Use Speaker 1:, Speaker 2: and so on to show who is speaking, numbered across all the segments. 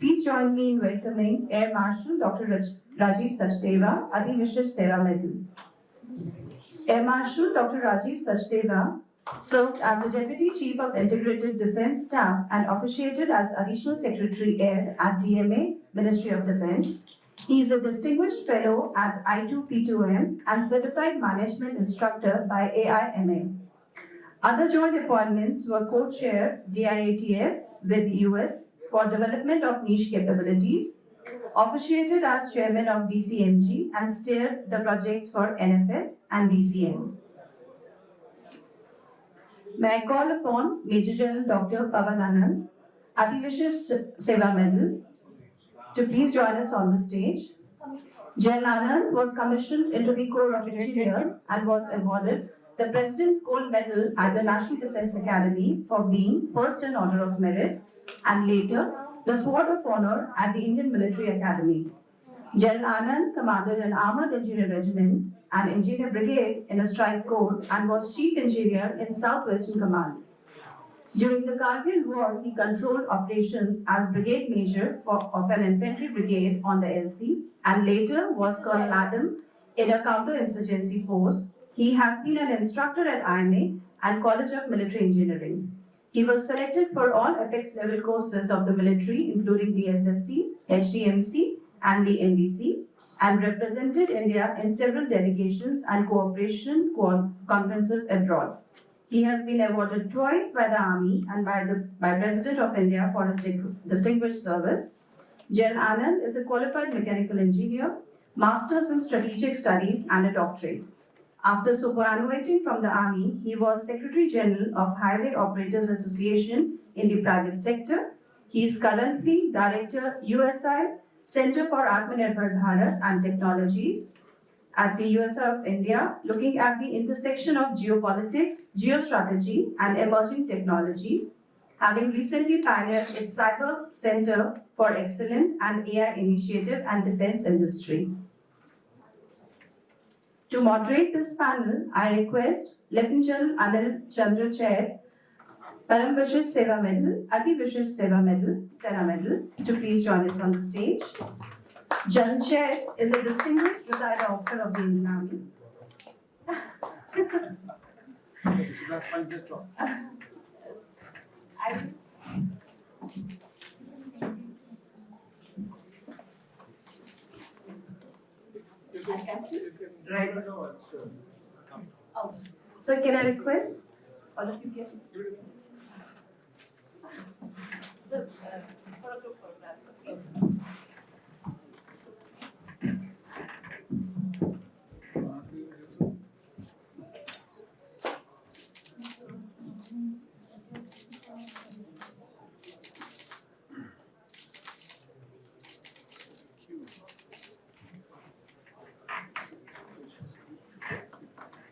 Speaker 1: Please join me in welcoming Air Marshal Dr. Rajiv Sachdeva, Ati Vishesh Seva Medal. Air Marshal Dr. Rajiv Sachdeva served as the Deputy Chief of Integrated Defence Staff and officiated as Additional Secretary Air at DMA, Ministry of Defence. He is a distinguished fellow at I2P2M and certified management instructor by AIMA. Other joint appointments were co-chair DIATF with the US for development of niche capabilities, officiated as chairman of DCMG and steered the projects for NFS and DCM. May I call upon Major General Dr. Pavan Anand, Ati Vishesh Seva Medal, to please join us on the stage. General Anand was commissioned into the Corps of Engineers and was awarded the President's Gold Medal at the National Defence Academy for being first in order of merit, and later the Sword of Honor at the Indian Military Academy. General Anand commanded an Armoured Engineer Regiment and Engineer Brigade in a strike corps and was Chief Engineer in Southwestern Command. During the Kargil War, he controlled operations as Brigade Major of an infantry brigade on the LC and later was Colonel Adam in a counter-insurgency force. He has been an instructor at IMA and College of Military Engineering. He was selected for all apex level courses of the military, including DSSC, HDMC, and the NDC, and represented India in several delegations and cooperation conferences abroad. He has been awarded twice by the Army and by President of India for his distinguished service. General Anand is a qualified mechanical engineer, masters in strategic studies, and a doctorate. After superannuating from the Army, he was Secretary General of Highway Operators Association in the private sector. He is currently Director, USI, Center for Atmanirbhar Bharat and Technologies at the USI of India, looking at the intersection of geopolitics, geostrategy, and emerging technologies, having recently pioneered its Cyber Center for Excellence and AI Initiative and Defense Industry. To moderate this panel, I request Lieutenant General Anil Chandra Chair, Param Vishesh Seva Medal, Ati Vishesh Seva Medal, Sena Medal, to please join us on the stage. General Chair is a distinguished retired officer of the Indian Army.
Speaker 2: That's fine, just drop.
Speaker 1: Right. So can I request all of you get? So for a group photograph, so please.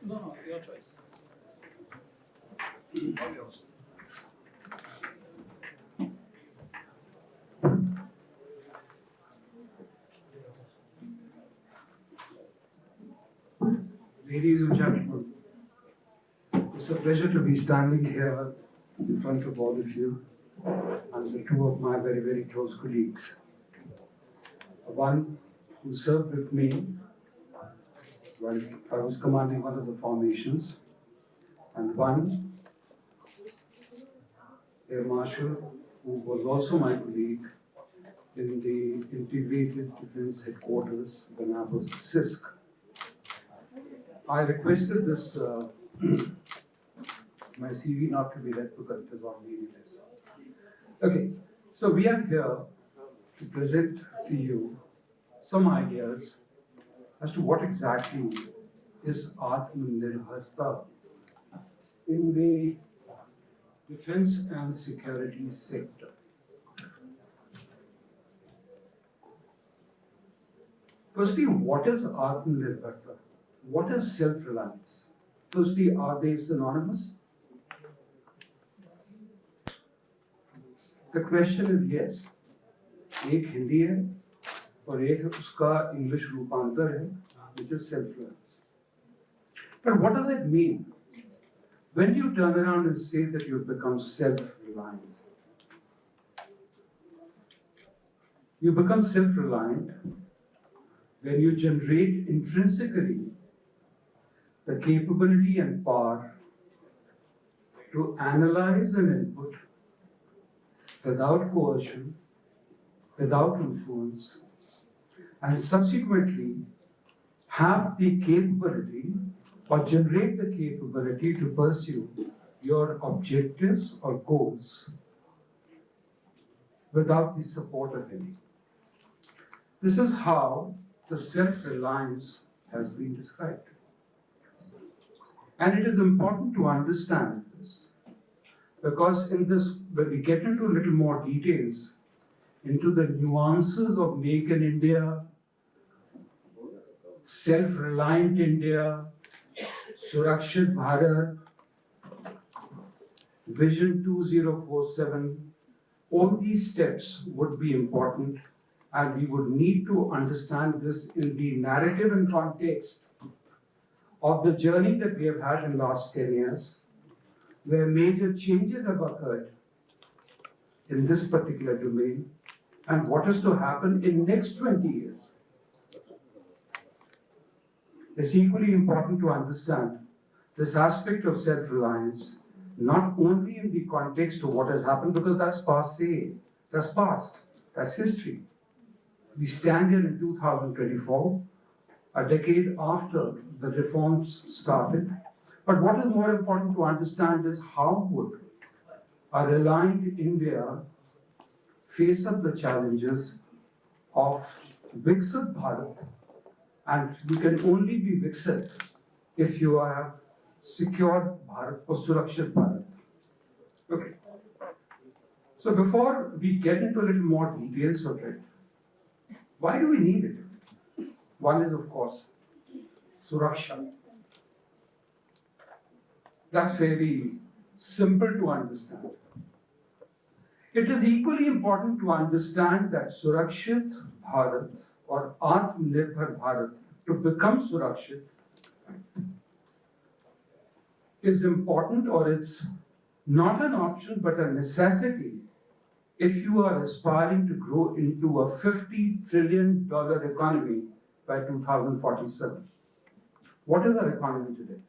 Speaker 2: No, your choice. All yours.
Speaker 3: Ladies and gentlemen, it's a pleasure to be standing here in front of all of you and the two of my very, very close colleagues. One who served with me while I was commanding one of the formations, and one Air Marshal who was also my colleague in the Integrated Defence Headquarters when I was CISC. I requested this, my CV not to be read because it is on meaningless. Okay, so we are here to present to you some ideas as to what exactly is Atmanirbharta in the defense and security sector. Firstly, what is Atmanirbharta? What is self-reliance? Firstly, are they synonymous? The question is yes. एक हिंदी है और एक उसका English रूपांतर है, which is self-reliance. But what does it mean? When you turn around and say that you've become self-reliant, You become self-reliant when you generate intrinsically the capability and power to analyze an input without coercion, without influence, and subsequently have the capability or generate the capability to pursue your objectives or goals without the support of any. This is how the self-reliance has been described. And it is important to understand this because in this, when we get into a little more details, into the nuances of Make in India, self-reliant India, Surakshit Bharat, Vision 2047, all these steps would be important, and we would need to understand this in the narrative and context of the journey that we have had in the last 10 years, where major changes have occurred in this particular domain, and what is to happen in next 20 years. It's equally important to understand this aspect of self-reliance, not only in the context of what has happened, because that's passé, that's past, that's history. We stand here in 2024, a decade after the reforms started. But what is more important to understand is how would a reliant India face up the challenges of Viksit Bharat, and you can only be Viksit if you have secure Bharat or Surakshit Bharat. Okay. So before we get into a little more details of it, why do we need it? One is, of course, Suraksha. That's fairly simple to understand. It is equally important to understand that Surakshit Bharat or Atmanirbhar Bharat, to become Surakshit, is important, or it's not an option but a necessity if you are aspiring to grow into a $50 trillion economy by 2047. What is our economy today?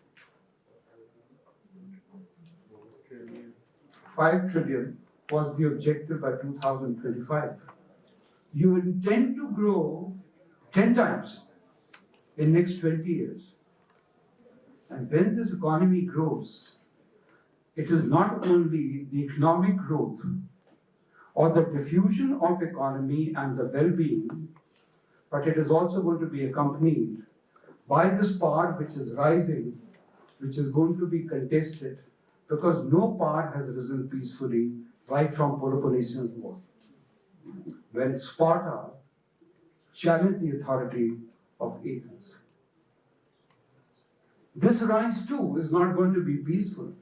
Speaker 3: 5 trillion was the objective by 2025. You intend to grow 10 times in next 20 years. And when this economy grows, it is not only the economic growth or the diffusion of economy and the well-being, but it is also going to be accompanied by this power which is rising, which is going to be contested, because no power has risen peacefully right from Peloponnesian War, when Sparta challenged the authority of Athens. This rise too is not going to be peaceful.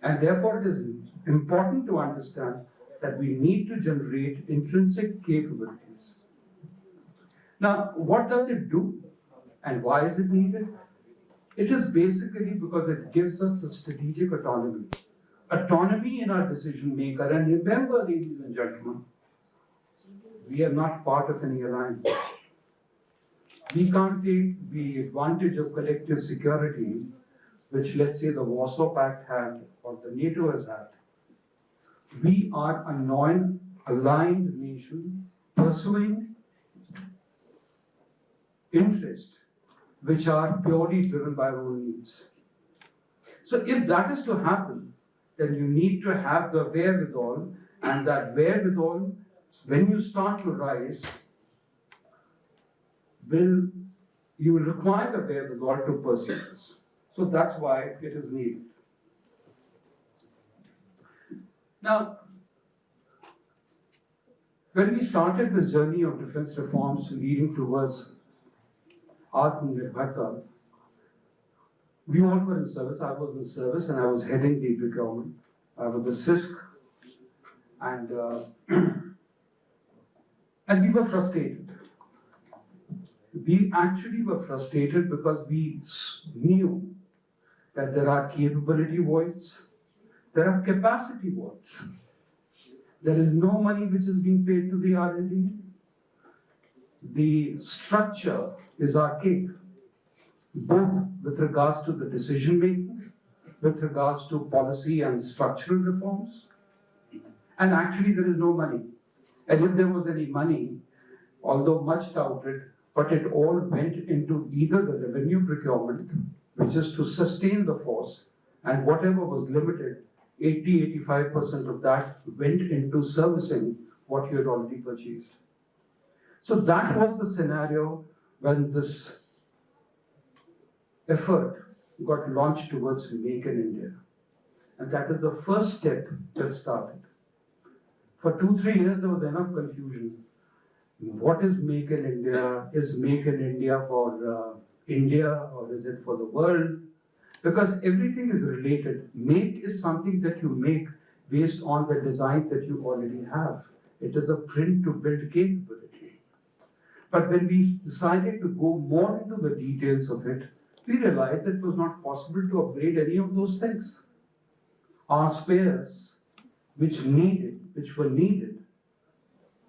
Speaker 3: And therefore it is important to understand that we need to generate intrinsic capabilities. Now, what does it do and why is it needed? It is basically because it gives us the strategic autonomy. Autonomy in our decision maker. And remember, ladies and gentlemen, we are not part of any alliance. We can't take the advantage of collective security, which let's say the Warsaw Pact had or the NATO has had. We are a non-aligned nation pursuing interests which are purely driven by our own needs. So if that is to happen, then you need to have the wherewithal, and that wherewithal, when you start to rise, you will require the wherewithal to pursue this. So that's why it is needed. Now, when we started this journey of defense reforms leading towards Atmanirbharta, we all were in service. I was in service and I was heading the procurement. I was the CISC, and we were frustrated. We actually were frustrated because we knew that there are capability voids, there are capacity voids. There is no money which is being paid to the R&D. The structure is archaic, both with regards to the decision making, with regards to policy and structural reforms. And actually there is no money. And if there was any money, although much doubted, but it all went into either the revenue procurement, which is to sustain the force, and whatever was limited, 80-85% of that went into servicing what you had already purchased. So that was the scenario when this effort got launched towards Make in India. And that is the first step that started. For 2-3 years, there was enough confusion. What is Make in India? Is Make in India for India or is it for the world? Because everything is related. Make is something that you make based on the design that you already have. It is a print to build capability. But when we decided to go more into the details of it, we realized it was not possible to upgrade any of those things. Our spares, which were needed,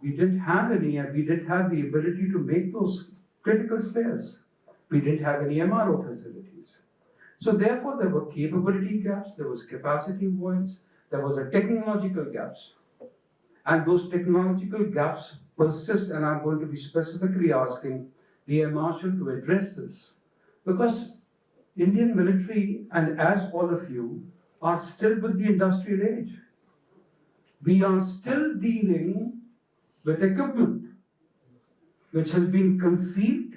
Speaker 3: we didn't have any, and we didn't have the ability to make those critical spares. We didn't have any MRO facilities. So therefore, there were capability gaps, there was capacity voids, there was a technological gaps. And those technological gaps persist, and I'm going to be specifically asking the Air Marshal to address this. Because Indian military, and as all of you, are still with the industrial age. We are still dealing with equipment which has been conceived,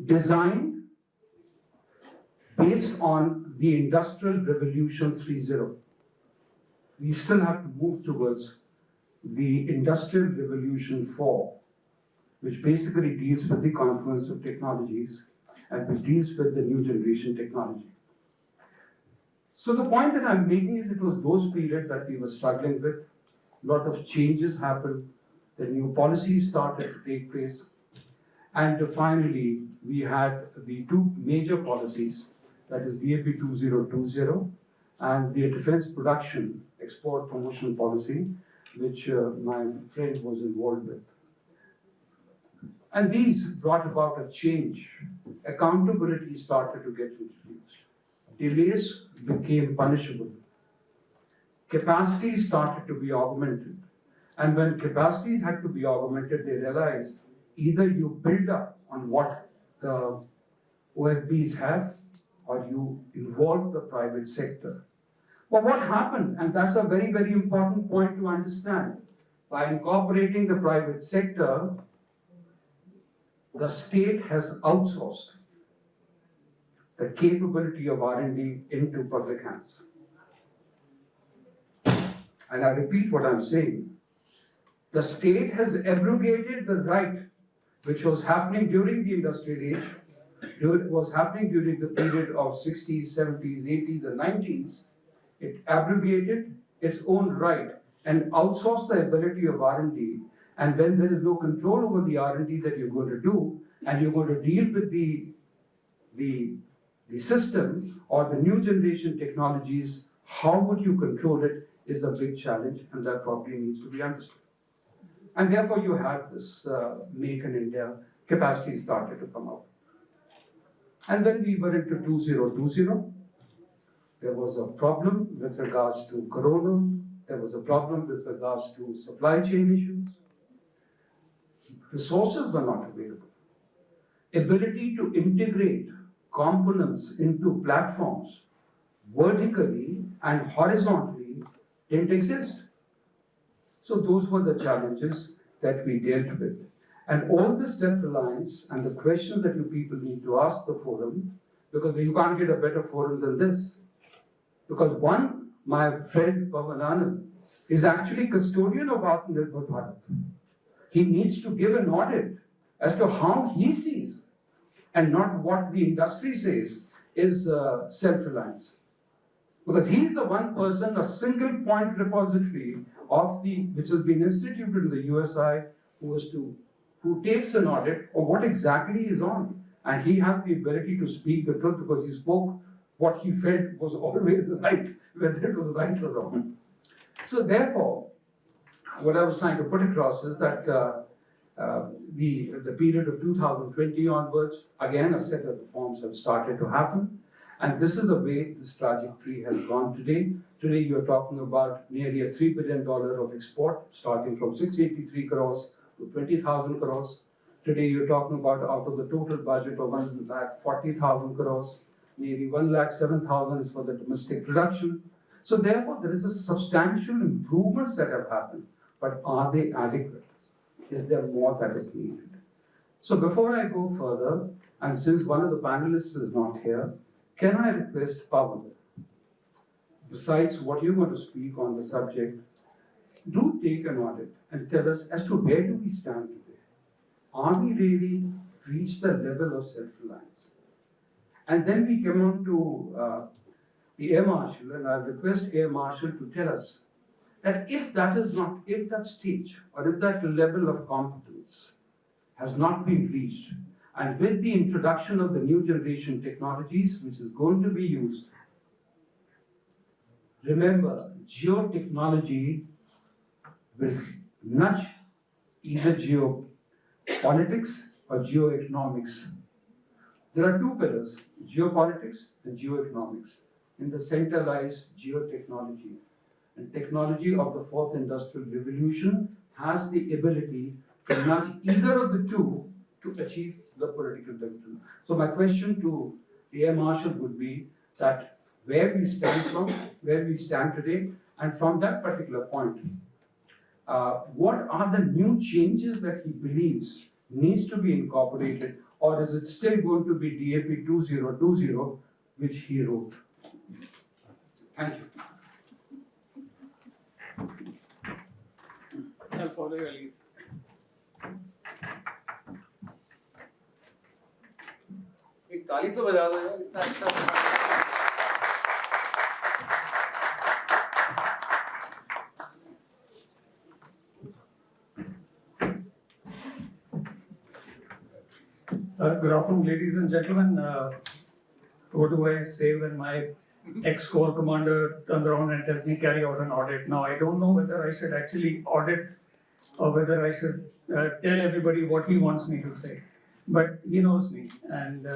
Speaker 3: designed, based on the Industrial Revolution 3.0. We still have to move towards the Industrial Revolution 4, which basically deals with the confluence of technologies and which deals with the new generation technology. So the point that I'm making is it was those periods that we were struggling with. A lot of changes happened, the new policies started to take place, and finally we had the two major policies, that is DAP 2020 and the Defense Production Export Promotion Policy, which my friend was involved with. And these brought about a change. Accountability started to get introduced. Delays became punishable. Capacity started to be augmented. And when capacities had to be augmented, they realized either you build up on what the OFBs have, or you involve the private sector. But what happened, and that's a very, very important point to understand, by incorporating the private sector, the state has outsourced the capability of R&D into public hands. And I repeat what I'm saying. The state has abrogated the right which was happening during the industrial age, was happening during the period of 60s, 70s, 80s, and 90s. It abrogated its own right and outsourced the ability of R&D. And when there is no control over the R&D that you're going to do, and you're going to deal with the system or the new generation technologies, how would you control it is a big challenge, and that probably needs to be understood. And therefore you had this Make in India capacity started to come out. And then we were into 2020. There was a problem with regards to Corona. There was a problem with regards to supply chain issues. Resources were not available. Ability to integrate components into platforms vertically and horizontally didn't exist. So those were the challenges that we dealt with. And all this self-reliance and the question that you people need to ask the forum, because you can't get a better forum than this. Because one, my friend Pavan Anand is actually custodian of Atmanirbhar Bharat. He needs to give an audit as to how he sees, and not what the industry says is self-reliance. Because he's the one person, a single point repository of which has been instituted in the USI, who takes an audit of what exactly is on. And he has the ability to speak the truth because he spoke what he felt was always right, whether it was right or wrong. So therefore, what I was trying to put across is that the period of 2020 onwards, again, a set of reforms have started to happen. And this is the way this trajectory has gone today. Today, you're talking about nearly a $3 billion of export, starting from 683 crores to 20,000 crores. Today, you're talking about out of the total budget of 1,40,000 crores, nearly 1,07,000 is for the domestic production. So therefore, there is a substantial improvements that have happened, but are they adequate? Is there more that is needed? So before I go further, and since one of the panelists is not here, can I request Pawan, besides what you're going to speak on the subject, do take an audit and tell us as to where do we stand today? Are we really reached the level of self-reliance? And then we come on to the Air Marshal, and I request Air Marshal to tell us that if that stage or if that level of competence has not been reached, and with the introduction of the new generation technologies which is going to be used, remember, geotechnology will nudge either geopolitics or geoeconomics. There are two pillars, geopolitics and geoeconomics. In the center lies geotechnology. And technology of the fourth industrial revolution has the ability to nudge either of the two to achieve the political dividend. So my question to the Air Marshal would be that where we stand from, where we stand today, and from that particular point, what are the new changes that he believes needs to be incorporated, or is it still going to be DAP 2020, which he wrote? Thank you.
Speaker 2: I'll follow your lead.
Speaker 4: एक ताली तो बजा दो यार, इतना अच्छा
Speaker 5: Good afternoon, ladies and gentlemen. What do I say when my ex-corps commander turns around and tells me carry out an audit? Now, I don't know whether I should actually audit or whether I should tell everybody what he wants me to say. But he knows me, and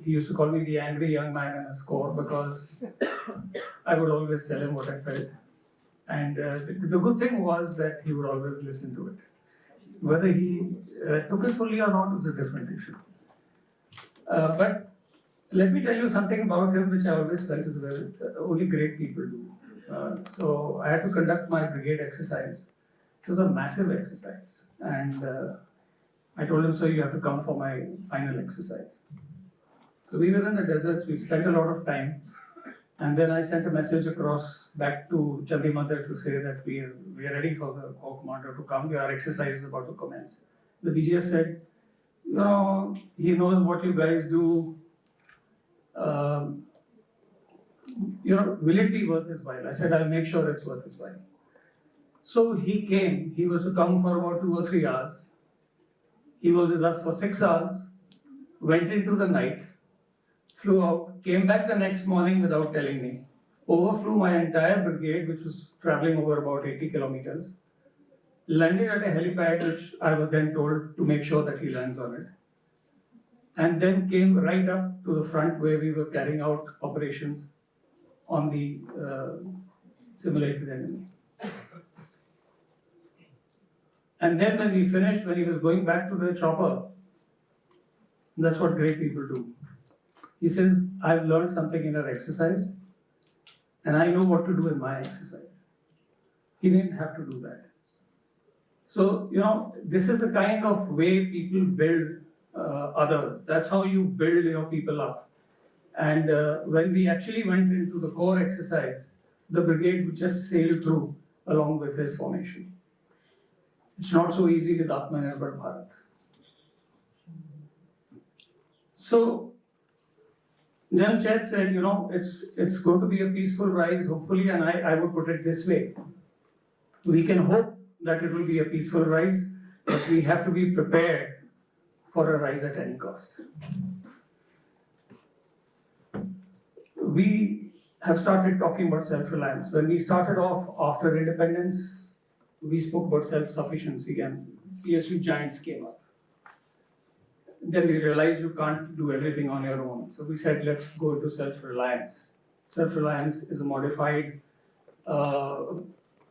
Speaker 5: he used to call me the angry young man in his corps because I would always tell him what I felt. And the good thing was that he would always listen to it. Whether he took it fully or not was a different issue. But let me tell you something about him which I always felt is well, only great people do. So I had to conduct my brigade exercise. It was a massive exercise, and I told him, "So you have to come for my final exercise." So we were in the deserts, we spent a lot of time, and then I sent a message across back to Chandimathur to say that we are ready for the corps commander to come, our exercise is about to commence. The BGS said, he knows what you guys do, will it be worth his while? I said, I'll make sure it's worth his while. So he came, he was to come for about 2 or 3 hours. He was with us for 6 hours, went into the night, flew out, came back the next morning without telling me, overflew my entire brigade, which was traveling over about 80 kilometers, landed at a helipad, which I was then told to make sure that he lands on it, and then came right up to the front where we were carrying out operations on the simulated enemy. And then when we finished, when he was going back to the chopper, that's what great people do. He says, I've learned something in our exercise, and I know what to do in my exercise. He didn't have to do that. So, this is the kind of way people build others. That's how you build your people up. And when we actually went into the core exercise, the brigade would just sail through along with his formation. It's not so easy with Atmanirbhar Bharat. So, General Chet said, it's going to be a peaceful rise, hopefully, and I would put it this way. We can hope that it will be a peaceful rise, but we have to be prepared for a rise at any cost. We have started talking about self-reliance. When we started off after independence, we spoke about self-sufficiency and PSU giants came up. Then we realized you can't do everything on your own. So we said, let's go into self-reliance. Self-reliance is a modified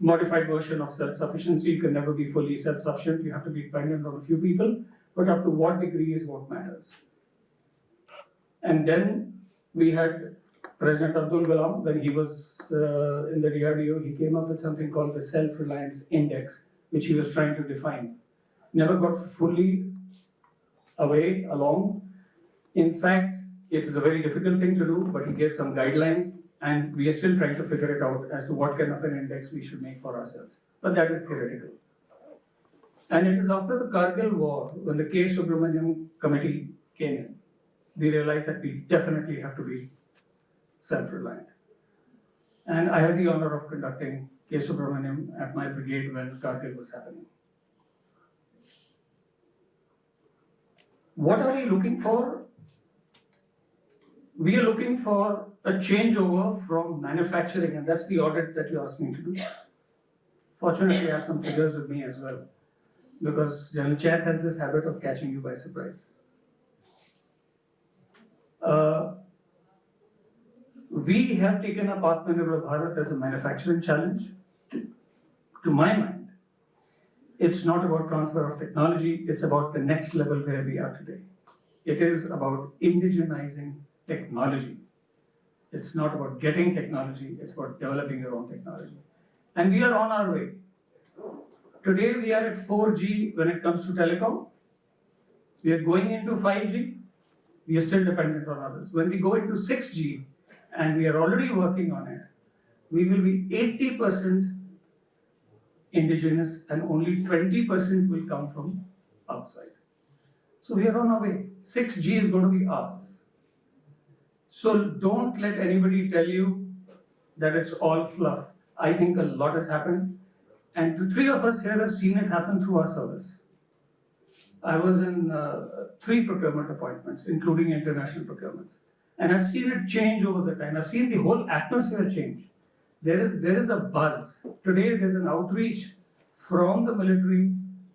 Speaker 5: version of self-sufficiency. You can never be fully self-sufficient. You have to be dependent on a few people, but up to what degree is what matters. And then we had President Abdul Kalam, when he was in the DRDO, he came up with something called the Self-Reliance Index, which he was trying to define. Never got fully along. In fact, it is a very difficult thing to do, but he gave some guidelines, and we are still trying to figure it out as to what kind of an index we should make for ourselves. But that is theoretical. And it is after the Kargil war, when the K. Subramaniam committee came in, we realized that we definitely have to be self-reliant. And I had the honor of conducting K. Subramaniam at my brigade when Kargil was happening. What are we looking for? We are looking for a changeover from manufacturing, and that's the audit that you asked me to do. Fortunately, I have some figures with me as well, because General Chair has this habit of catching you by surprise. We have taken up Atmanirbhar Bharat as a manufacturing challenge. To my mind, it's not about transfer of technology, it's about the next level where we are today. It is about indigenizing technology. It's not about getting technology, it's about developing your own technology. And we are on our way. Today we are at 4G when it comes to telecom. We are going into 5G. We are still dependent on others. When we go into 6G, and we are already working on it, we will be 80% indigenous and only 20% will come from outside. So we are on our way. 6G is going to be ours. So don't let anybody tell you that it's all fluff. I think a lot has happened, and the three of us here have seen it happen through our service. I was in 3 procurement appointments, including international procurements. And I've seen it change over the time. I've seen the whole atmosphere change. There is a buzz. Today there's an outreach from the military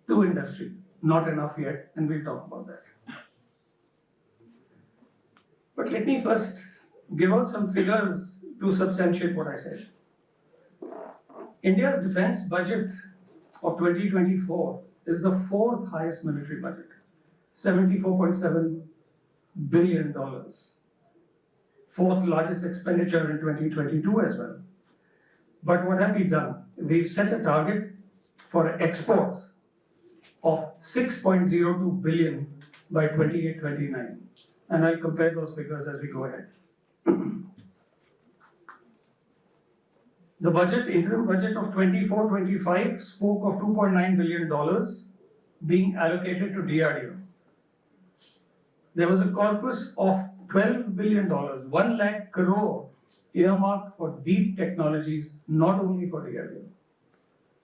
Speaker 5: to industry. Not enough yet, and we'll talk about that. But let me first give out some figures to substantiate what I said. India's defense budget of 2024 is the 4th highest military budget, $74.7 billion. 4th largest expenditure in 2022 as well. But what have we done? We've set a target for exports of 6.02 billion by 28-29. And I'll compare those figures as we go ahead. The interim budget of 24-25 spoke of $2.9 billion being allocated to DRDO. There was a corpus of $12 billion, 1 lakh crore earmarked for deep technologies, not only for DRDO.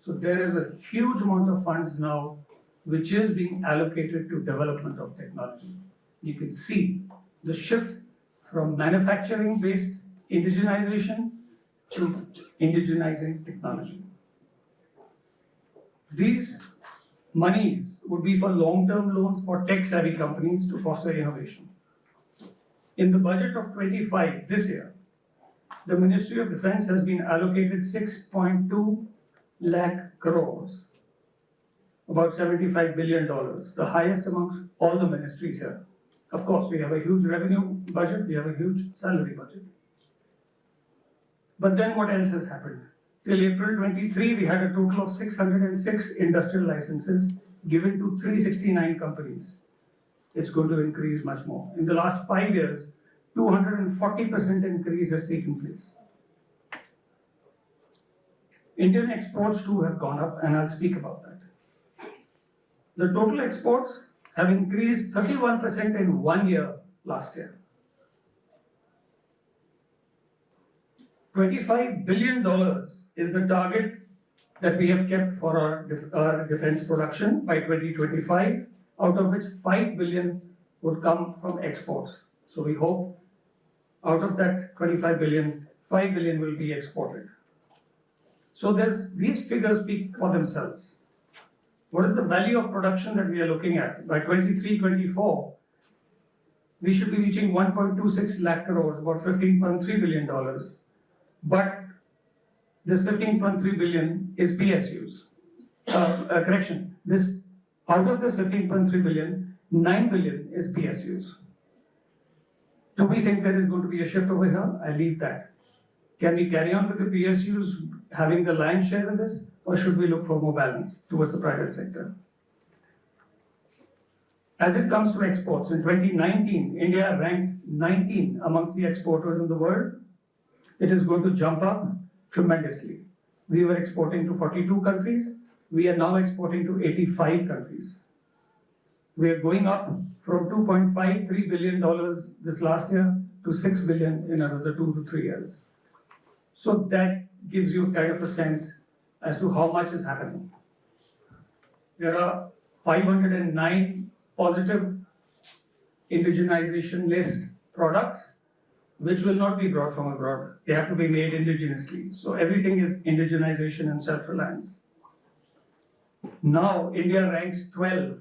Speaker 5: So there is a huge amount of funds now which is being allocated to development of technology. You can see the shift from manufacturing-based indigenization to indigenizing technology. These monies would be for long-term loans for tech-savvy companies to foster innovation. In the budget of 25 this year, the Ministry of Defense has been allocated 6.2 lakh crores, about $75 billion, the highest amongst all the ministries here. Of course, we have a huge revenue budget, we have a huge salary budget. But then what else has happened? Till April 23, we had a total of 606 industrial licenses given to 369 companies. It's going to increase much more. In the last 5 years, 240% increase has taken place. Indian exports too have gone up, and I'll speak about that. The total exports have increased 31% in 1 year last year. $25 billion is the target that we have kept for our defense production by 2025, out of which $5 billion would come from exports. So we hope out of that $25 billion, 5 billion will be exported. So these figures speak for themselves. What is the value of production that we are looking at? By 23-24, we should be reaching 1.26 lakh crores, about $15.3 billion. But this 15.3 billion is PSUs. Correction, out of this 15.3 billion, 9 billion is PSUs. Do we think there is going to be a shift over here? I leave that. Can we carry on with the PSUs having the lion's share in this, or should we look for more balance towards the private sector? As it comes to exports, in 2019, India ranked 19 amongst the exporters in the world. It is going to jump up tremendously. We were exporting to 42 countries. We are now exporting to 85 countries. We are going up from $2.53 billion this last year to $6 billion in another 2 to 3 years. So that gives you kind of a sense as to how much is happening. There are 509 positive indigenization list products which will not be brought from abroad. They have to be made indigenously. So everything is indigenization and self-reliance. Now India ranks 12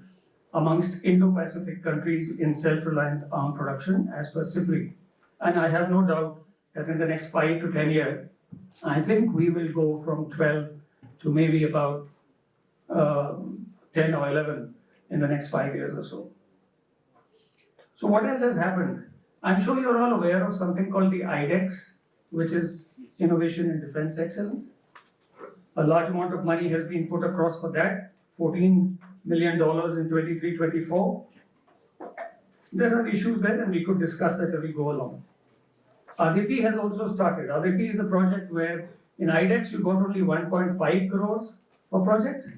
Speaker 5: amongst Indo-Pacific countries in self-reliant arm production as per SIPRI. And I have no doubt that in the next 5 to 10 years, I think we will go from 12 to maybe about 10 or 11 in the next 5 years or so. So what else has happened? I'm sure you're all aware of something called the IDEX, which is Innovation in Defense Excellence. A large amount of money has been put across for that, $14 million in 23-24. There are issues there and we could discuss that as we go along. Aditi has also started. Aditi is a project where in IDEX you got only 1.5 crores for projects.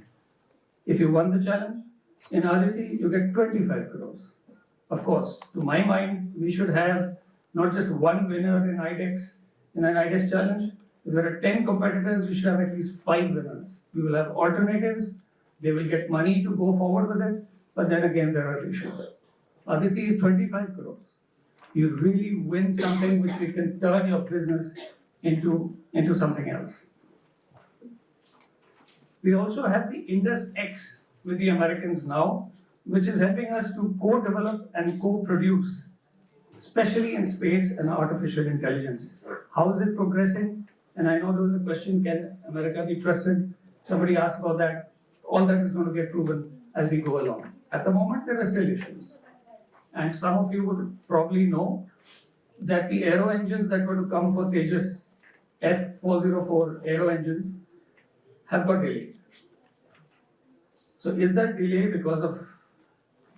Speaker 5: If you won the challenge, in Aditi you get 25 crores. Of course, to my mind, we should have not just one winner in IDEX, in an IDEX challenge. If there are 10 competitors, we should have at least 5 winners. We will have alternatives. They will get money to go forward with it. But then again, there are issues. Aditi is 25 crores. You really win something which we can turn your business into something else. We also have the Indus X with the Americans now, which is helping us to co-develop and co-produce, especially in space and artificial intelligence. How is it progressing? And I know there was a question, can America be trusted? Somebody asked about that. All that is going to get proven as we go along. At the moment, there are still issues. And some of you would probably know that the aero engines that were to come for Tejas, F404 aero engines, have got delayed. So is that delay because of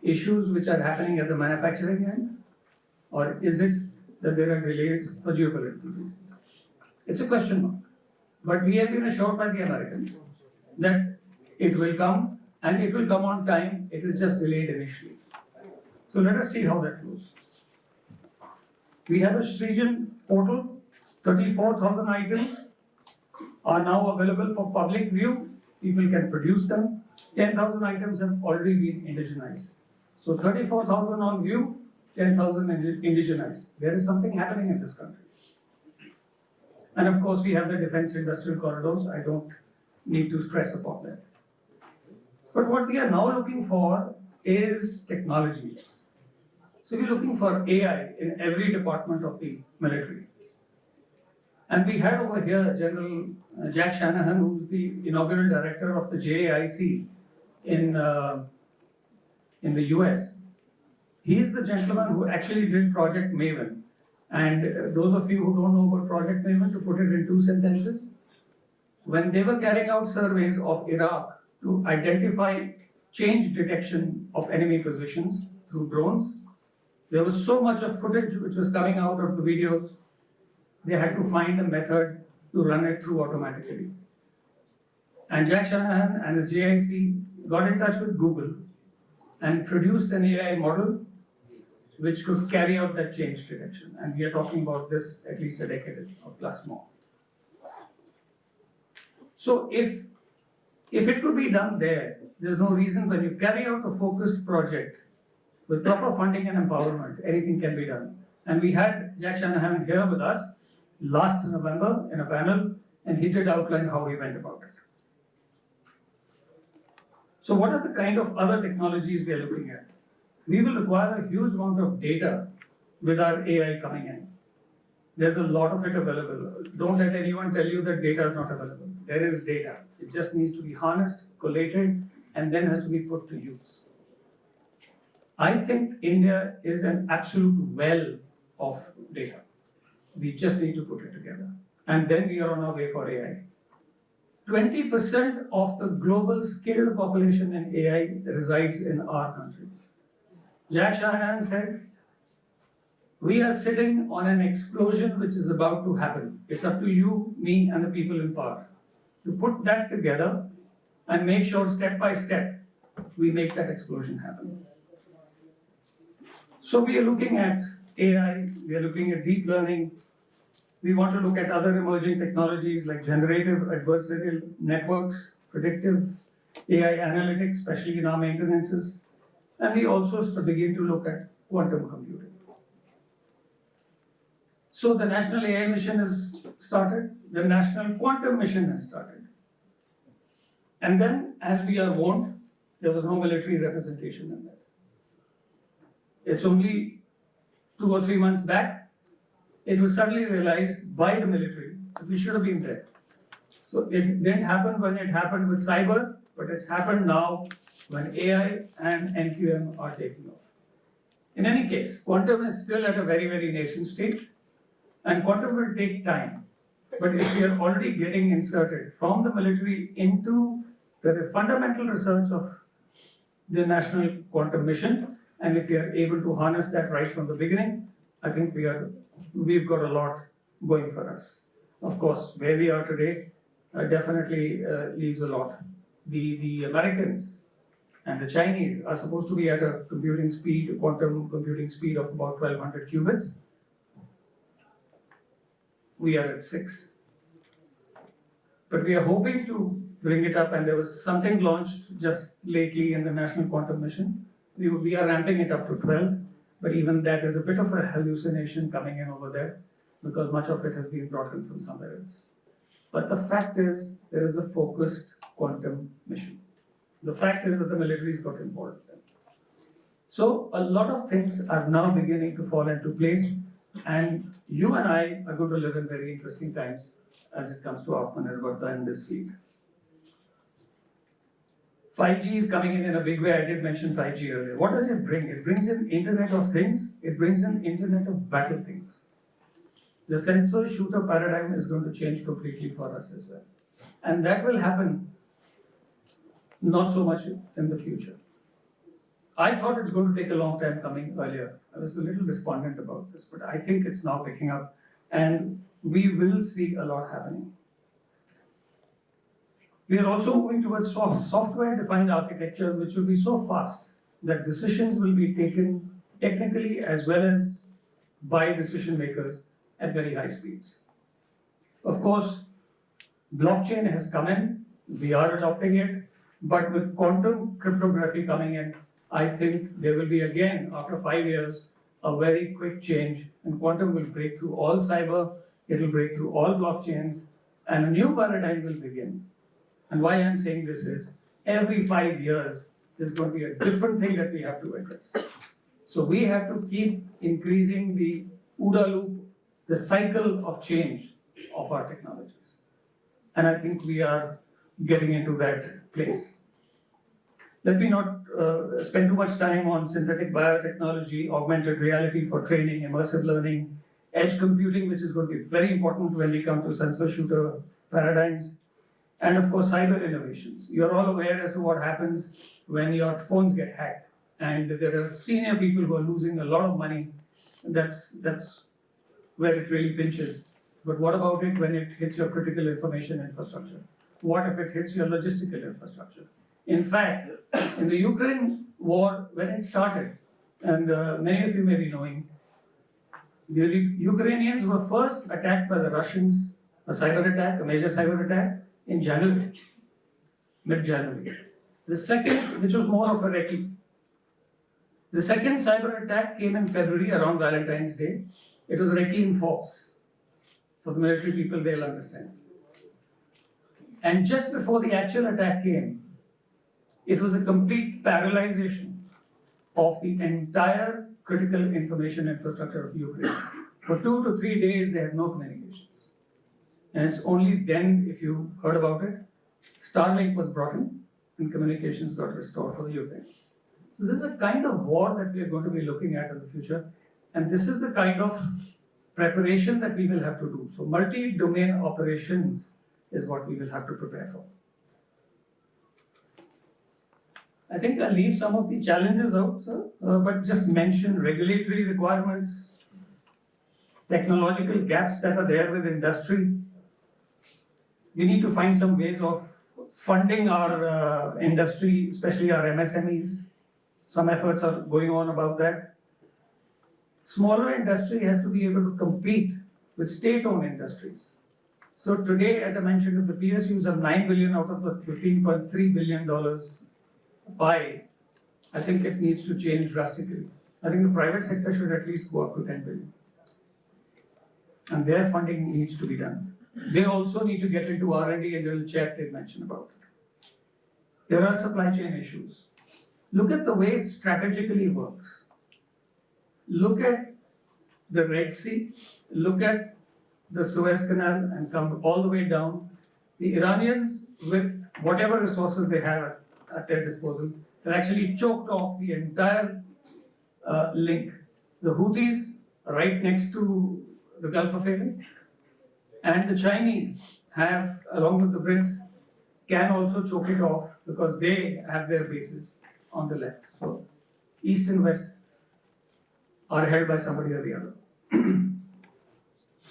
Speaker 5: issues which are happening at the manufacturing end? Or is it that there are delays for geopolitical reasons? It's a question mark. But we have been assured by the Americans that it will come and it will come on time. It is just delayed initially. So let us see how that flows. We have a Srijan portal. 34,000 items are now available for public view. People can produce them. 10,000 items have already been indigenized. So 34,000 on view, 10,000 indigenized. There is something happening in this country. And of course, we have the defense industrial corridors. I don't need to stress upon that. But what we are now looking for is technologies. So we're looking for AI in every department of the military. And we had over here General Jack Shanahan, who's the inaugural director of the JAIC in the US. He is the gentleman who actually did Project Maven. And those of you who don't know about Project Maven, to put it in 2 sentences, when they were carrying out surveys of Iraq to identify change detection of enemy positions through drones, there was so much of footage which was coming out of the videos, they had to find a method to run it through automatically. And Jack Shanahan and his JIC got in touch with Google and produced an AI model which could carry out that change detection. And we are talking about this at least a decade or plus more. So if it could be done there's no reason when you carry out a focused project with proper funding and empowerment, anything can be done. And we had Jack Shanahan here with us, last November in a panel, and he did outline how he went about it. So what are the kind of other technologies we are looking at? We will require a huge amount of data with our AI coming in. There's a lot of it available. Don't let anyone tell you that data is not available. There is data. It just needs to be harnessed, collated, and then has to be put to use. I think India is an absolute well of data. We just need to put it together. And then we are on our way for AI. 20% of the global skilled population in AI resides in our country. Jack Shanahan said, we are sitting on an explosion which is about to happen. It's up to you, me, and the people in power to put that together and make sure step by step we make that explosion happen. So we are looking at AI, we are looking at deep learning. We want to look at other emerging technologies like generative adversarial networks, predictive AI analytics, especially in our maintenances. And we also begin to look at quantum computing. So the National AI Mission has started, the National Quantum Mission has started. And then, as we are warned, there was no military representation in that. It's only 2 or 3 months back, it was suddenly realized by the military that we should have been there. So it didn't happen when it happened with cyber, but it's happened now when AI and NQM are taking off. In any case, quantum is still at a very, very nascent stage, and quantum will take time. But if we are already getting inserted from the military into the fundamental research of the National Quantum Mission, and if we are able to harness that right from the beginning, I think we've got a lot going for us. Of course, where we are today definitely leaves a lot. The Americans and the Chinese are supposed to be at a computing speed, quantum computing speed of about 1200 qubits. We are at 6. But we are hoping to bring it up, and there was something launched just lately in the National Quantum Mission. We are ramping it up to 12, but even that is a bit of a hallucination coming in over there because much of it has been brought in from somewhere else. But the fact is, there is a focused quantum mission. The fact is that the military's got involved in it. So a lot of things are now beginning to fall into place, and you and I are going to live in very interesting times as it comes to Atmanirbharta in this field. 5G is coming in a big way. I did mention 5G earlier. What does it bring? It brings in Internet of Things. It brings in Internet of Battle Things. The sensor shooter paradigm is going to change completely for us as well. And that will happen not so much in the future. I thought it's going to take a long time coming earlier. I was a little despondent about this, but I think it's now picking up and we will see a lot happening. We are also moving towards software-defined architectures which will be so fast that decisions will be taken technically as well as by decision makers at very high speeds. Of course, blockchain has come in, we are adopting it, but with quantum cryptography coming in, I think there will be again, after 5 years, a very quick change, and quantum will break through all cyber, it will break through all blockchains, and a new paradigm will begin. And why I'm saying this is, every 5 years, there's going to be a different thing that we have to address. So we have to keep increasing the OODA loop, the cycle of change of our technologies. And I think we are getting into that place. Let me not spend too much time on synthetic biotechnology, augmented reality for training, immersive learning, edge computing, which is going to be very important when we come to sensor shooter paradigms. And of course, cyber innovations. You're all aware as to what happens when your phones get hacked. And there are senior people who are losing a lot of money. That's where it really pinches. But what about it when it hits your critical information infrastructure? What if it hits your logistical infrastructure? In fact, in the Ukraine war, when it started, and many of you may be knowing, the Ukrainians were first attacked by the Russians, a cyber attack, a major cyber attack, in January, mid-January. The second, which was more of a recce. The second cyber attack came in February around Valentine's Day. It was recce in force. for the military people, they'll understand. And just before the actual attack came, it was a complete paralyzation of the entire critical information infrastructure of Ukraine. For 2 to 3 days, they had no communications. And it's only then, if you heard about it, Starlink was brought in and communications got restored for the Ukrainians. So this is the kind of war that we are going to be looking at in the future. And this is the kind of preparation that we will have to do. So multi-domain operations is what we will have to prepare for. I think I'll leave some of the challenges out, sir, but just mention regulatory requirements, technological gaps that are there with industry. We need to find some ways of funding our industry, especially our MSMEs. Some efforts are going on about that. Smaller industry has to be able to compete with state-owned industries. So today, as I mentioned, if the PSUs have $9 billion out of the $15.3 billion pie, I think it needs to change drastically. I think the private sector should at least go up to 10 billion. And their funding needs to be done. They also need to get into R&D, and General Chair did mention about it. There are supply chain issues. Look at the way it strategically works. Look at the Red Sea, look at the Suez Canal, and come all the way down. The Iranians, with whatever resources they have at their disposal, have actually choked off the entire link. The Houthis are right next to the Gulf of Aden, and the Chinese have, along with the Brits, can also choke it off because they have their bases on the left. So, east and west are held by somebody or the other.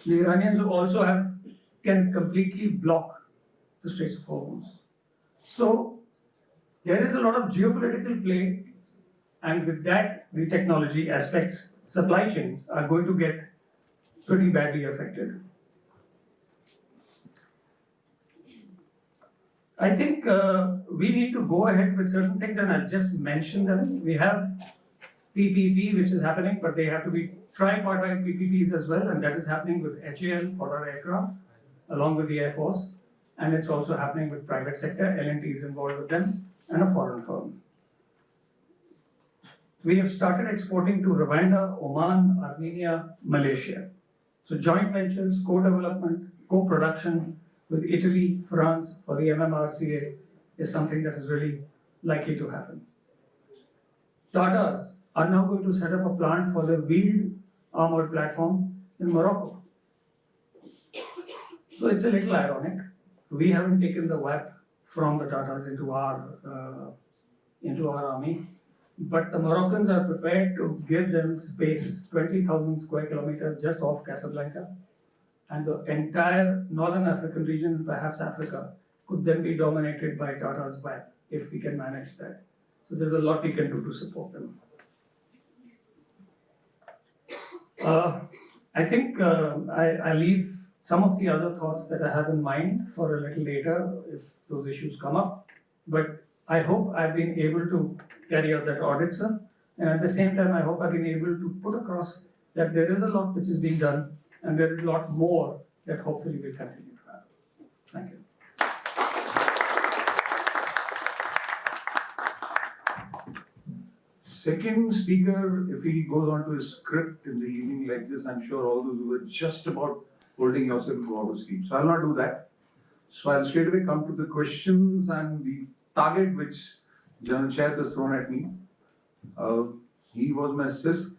Speaker 5: The Iranians also can completely block the Straits of Hormuz. So, there is a lot of geopolitical play, and with that, the technology aspects, supply chains are going to get pretty badly affected. I think we need to go ahead with certain things, and I'll just mention them. We have PPP, which is happening, but they have to be tripartite PPPs as well, and that is happening with HAL for our aircraft, along with the Air Force, and it's also happening with private sector. L&T is involved with them, and a foreign firm. We have started exporting to Rwanda, Oman, Armenia, Malaysia. So joint ventures, co-development, co-production with Italy, France for the MMRCA is something that is really likely to happen. Tatas are now going to set up a plant for the wheeled armored platform in Morocco. So it's a little ironic. We haven't taken the WAP from the Tatas into our army, but the Moroccans are prepared to give them space, 20,000 square kilometers just off Casablanca, and the entire northern African region, perhaps Africa, could then be dominated by Tata's WAP if we can manage that. So there's a lot we can do to support them. I think I leave some of the other thoughts that I have in mind for a little later if those issues come up. But I hope I've been able to carry out that audit, sir. And at the same time, I hope I've been able to put across that there is a lot which is being done, and there is a lot more that hopefully will continue to happen. Thank you.
Speaker 6: Second speaker, if he goes on to his script in the evening like this, I'm sure all those who were just about holding yourself go out to sleep. So I'll not do that. So I'll straight away come to the questions and the target which General Chair has thrown at me. He was my CISC,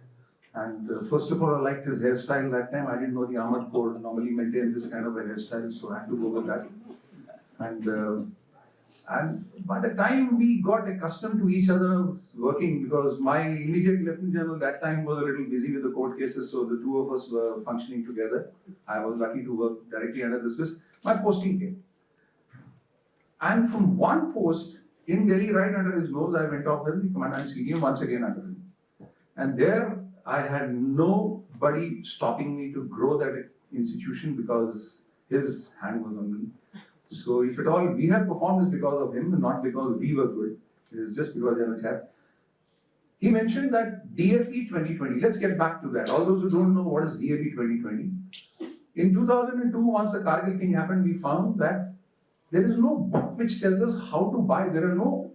Speaker 6: and first of all, I liked his hairstyle that time. I didn't know the Armored Corps normally maintained this kind of a hairstyle, so I had to go with that. And by the time we got accustomed to each other working, because my immediate Lieutenant General that time was a little busy with the court cases, so the two of us were functioning together. I was lucky to work directly under the CISC. My posting came. And from one post in Delhi, right under his nose, I went off as the Commandant-in-Chief once again under him. And there, I had nobody stopping me to grow that institution because his hand was on me. So if at all we have performed is because of him, not because we were good. It is just because General Chair. He mentioned that DAP 2020. Let's get back to that. All those who don't know what is DAP 2020. In 2002, once the Kargil thing happened, we found that there is no book which tells us how to buy. There are no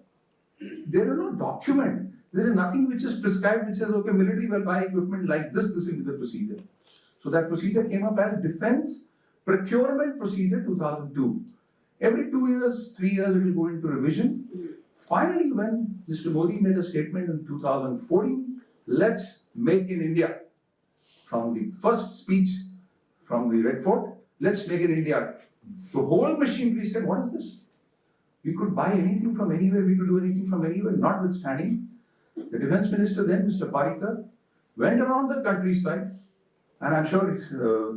Speaker 6: document. There is nothing which is prescribed which says, okay, military will buy equipment like this will be the procedure. So that procedure came up as Defence Procurement Procedure 2002. Every 2 years, 3 years, it will go into revision. Finally, when Mr. Modi made a statement in 2014, let's make in India. From the first speech from the Red Fort, let's make in India. The whole machinery said, what is this? We could buy anything from anywhere, we could do anything from anywhere, notwithstanding. The Defence Minister then, Mr. Parikar, went around the countryside, and I'm sure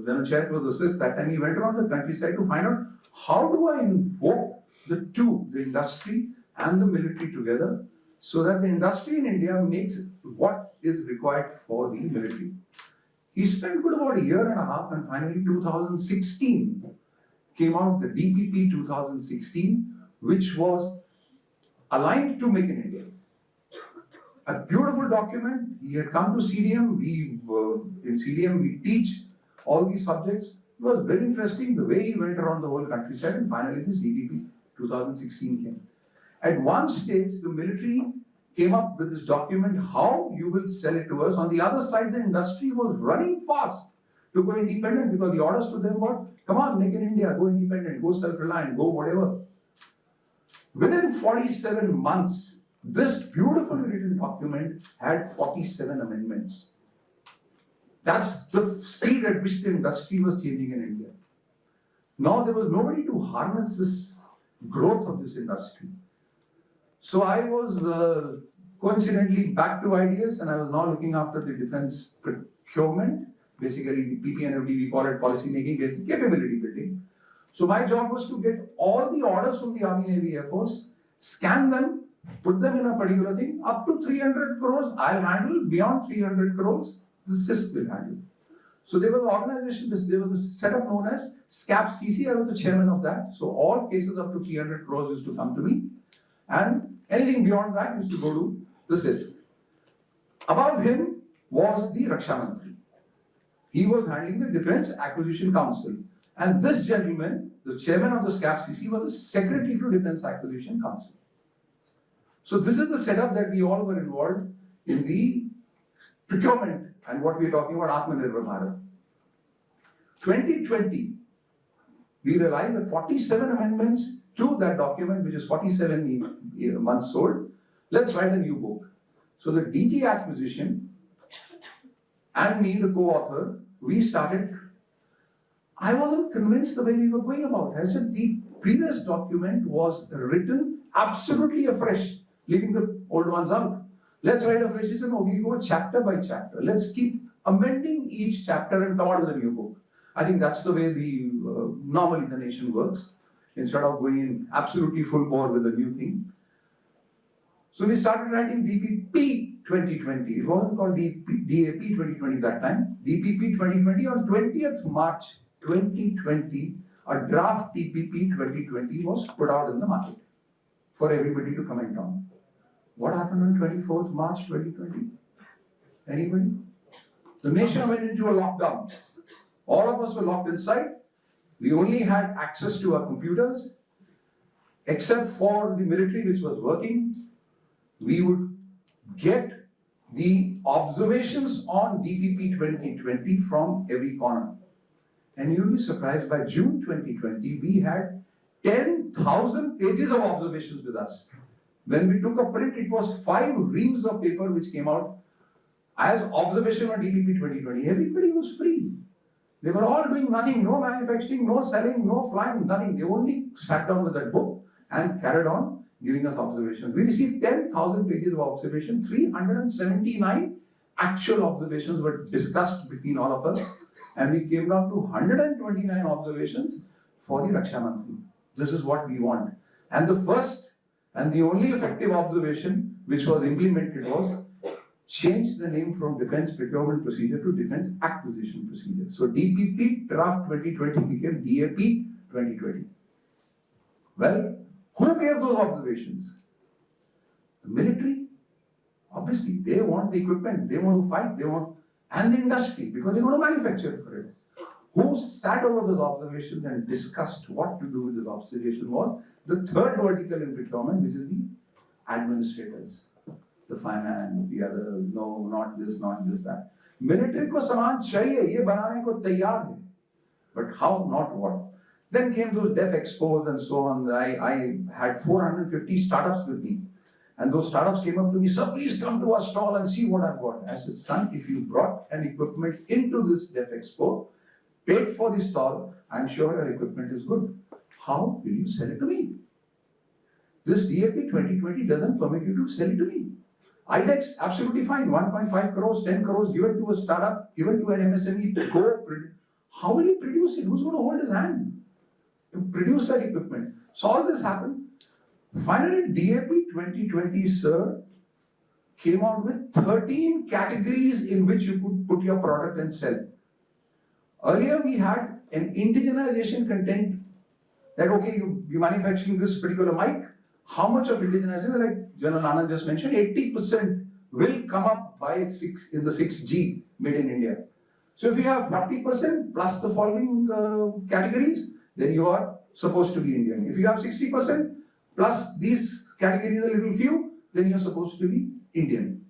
Speaker 6: General Chair was assist that time, he went around the countryside to find out how do I invoke the two, the industry and the military together, so that the industry in India makes what is required for the military. He spent good about a year and a half, and finally 2016 came out, the DPP 2016, which was aligned to Make in India. A beautiful document. He had come to CDM. In CDM we teach all these subjects. It was very interesting the way he went around the whole countryside, and finally this DPP 2016 came. At one stage, the military came up with this document, how you will sell it to us. On the other side, the industry was running fast to go independent because the orders to them were, come on, make in India, go independent, go self-reliant, go whatever. Within 47 months, this beautifully written document had 47 amendments. That's the speed at which the industry was changing in India. Now there was nobody to harness this growth of this industry. So I was coincidentally back to ideas, and I was now looking after the defence procurement, basically the PP&FD, we call it policy making, basic capability building. So my job was to get all the orders from the Army, Navy, Air Force, scan them, put them in a particular thing, up to 300 crores I'll handle, beyond 300 crores the CISC will handle. So there was an organization, there was a setup known as SCAP CC, I was the chairman of that. So all cases up to 300 crores used to come to me, and anything beyond that used to go to the CISC. Above him was the Raksha Mantri. He was handling the Defence Acquisition Council. And this gentleman, the chairman of the SCAP CC, was the secretary to Defence Acquisition Council. So this is the setup that we all were involved in the procurement and what we are talking about, Atmanirbhar Bharat. 2020, we realized that 47 amendments to that document, which is 47 months old, let's write a new book. So the DG Acquisition and me, the co-author, we started. I wasn't convinced the way we were going about it. I said the previous document was written absolutely afresh, leaving the old ones out. Let's write afresh. He said, no, we'll go chapter by chapter. Let's keep amending each chapter and come out with a new book. I think that's the way normally the nation works, instead of going in absolutely full bore with a new thing. So we started writing DPP 2020. It wasn't called DAP 2020 that time. DPP 2020 on 20th March 2020, a draft DPP 2020 was put out in the market for everybody to comment on. What happened on 24th March 2020? Anybody? The nation went into a lockdown. All of us were locked inside. We only had access to our computers, except for the military which was working. We would get the observations on DPP 2020 from every corner. And you'll be surprised, by June 2020, we had 10,000 pages of observations with us. When we took a print, it was 5 reams of paper which came out as observation on DPP 2020. Everybody was free. They were all doing nothing, no manufacturing, no selling, no flying, nothing. They only sat down with that book and carried on giving us observations. We received 10,000 pages of observation, 379 actual observations were discussed between all of us, and we came down to 129 observations for the Raksha Mantri. This is what we want. And the first and the only effective observation which was implemented was change the name from Defence Procurement Procedure to Defence Acquisition Procedure. So DPP Draft 2020 became DAP 2020. Well, who gave those observations? The military. Obviously, they want the equipment, they want to fight, and the industry, because they want to manufacture for it. Who sat over those observations and discussed what to do with this observation was the third vertical in procurement, which is the administrators, the finance, the other, no, not this, that. Military को सामान चाहिए, ये बनाने को तैयार है, but how, not what. Then came those Def Expos and so on. I had 450 startups with me. And those startups came up to me, sir, please come to our stall and see what I've got. I said, son, if you brought an equipment into this Def Expo, paid for the stall, I'm sure your equipment is good. How will you sell it to me? This DAP 2020 doesn't permit you to sell it to me. IDEX, absolutely fine. 1.5 crores, 10 crores given to a startup, given to an MSME to go. How will he produce it? Who's going to hold his hand to produce that equipment? So all this happened. Finally, DAP 2020, sir, came out with 13 categories in which you could put your product and sell. Earlier, we had an indigenization content that, okay, you're manufacturing this particular mic. How much of indigenization, like General Anand just mentioned, 80% will come up by in the 6G made in India. So if you have 40% plus the following categories, then you are supposed to be Indian. If you have 60% plus these categories a little few, then you're supposed to be Indian.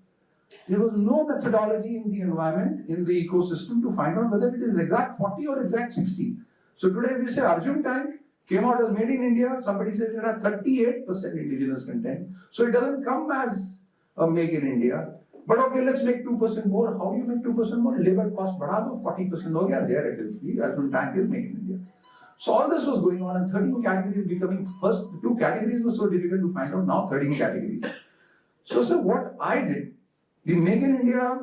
Speaker 6: There was no methodology in the environment, in the ecosystem to find out whether it is exact 40 or exact 60. So today if we say Arjun tank came out as made in India, somebody said it had 38% indigenous content. So it doesn't come as a make in India. But okay, let's make 2% more. How do you make 2% more? Labor cost बढ़ा दो, 40% हो गया, there it is. The Arjun tank is made in India. So all this was going on and 13 categories becoming first, 2 categories was so difficult to find out, now 13 categories. So sir, what I did, the Make in India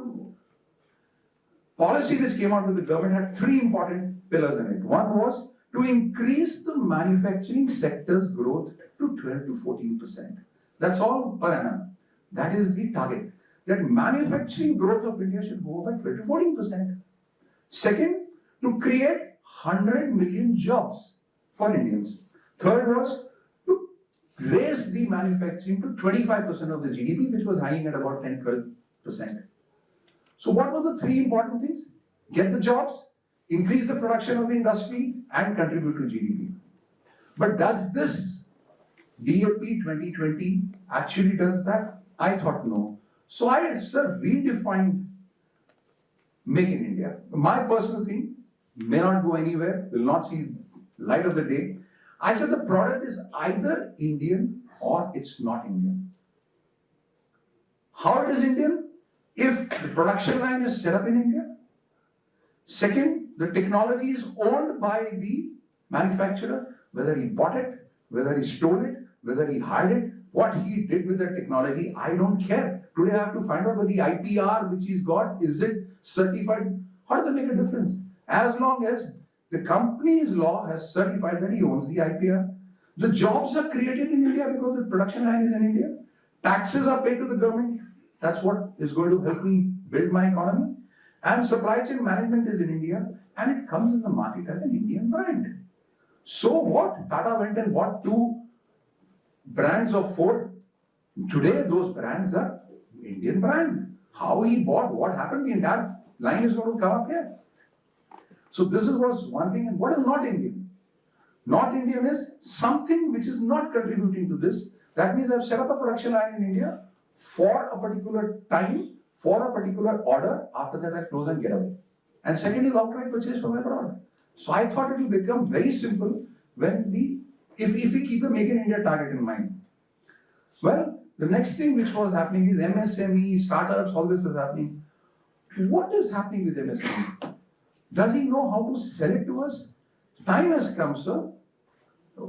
Speaker 6: policy which came out with the government had 3 important pillars in it. One was to increase the manufacturing sector's growth to 12 to 14%. That's all per annum. That is the target. That manufacturing growth of India should go by 12 to 14%. Second, to create 100 million jobs for Indians. Third was to raise the manufacturing to 25% of the GDP, which was hanging at about 10-12%. So what were the 3 important things? Get the jobs, increase the production of the industry, and contribute to GDP. But does this DAP 2020 actually does that? I thought no. So I redefined Make in India. My personal thing may not go anywhere, will not see light of the day. I said the product is either Indian or it's not Indian. How it is Indian? If the production line is set up in India. Second, the technology is owned by the manufacturer, whether he bought it, whether he stole it, whether he hired it, what he did with the technology, I don't care. Today I have to find out whether the IPR which he's got, is it certified? How does it make a difference? As long as the company's law has certified that he owns the IPR. The jobs are created in India because the production line is in India. Taxes are paid to the government. That's what is going to help me build my economy. And supply chain management is in India and it comes in the market as an Indian brand. So what? Tata went and bought 2 brands of Ford. Today those brands are Indian brand. How he bought, what happened, the entire line is going to come up here. So this was one thing. And what is not Indian? Not Indian is something which is not contributing to this. That means I've set up a production line in India for a particular time, for a particular order. After that I close and get away. And second is outright purchase from abroad. So I thought it will become very simple when if we keep the Make in India target in mind. Well, the next thing which was happening is MSME, startups, all this is happening. What is happening with MSME? Does he know how to sell it to us? Time has come, sir.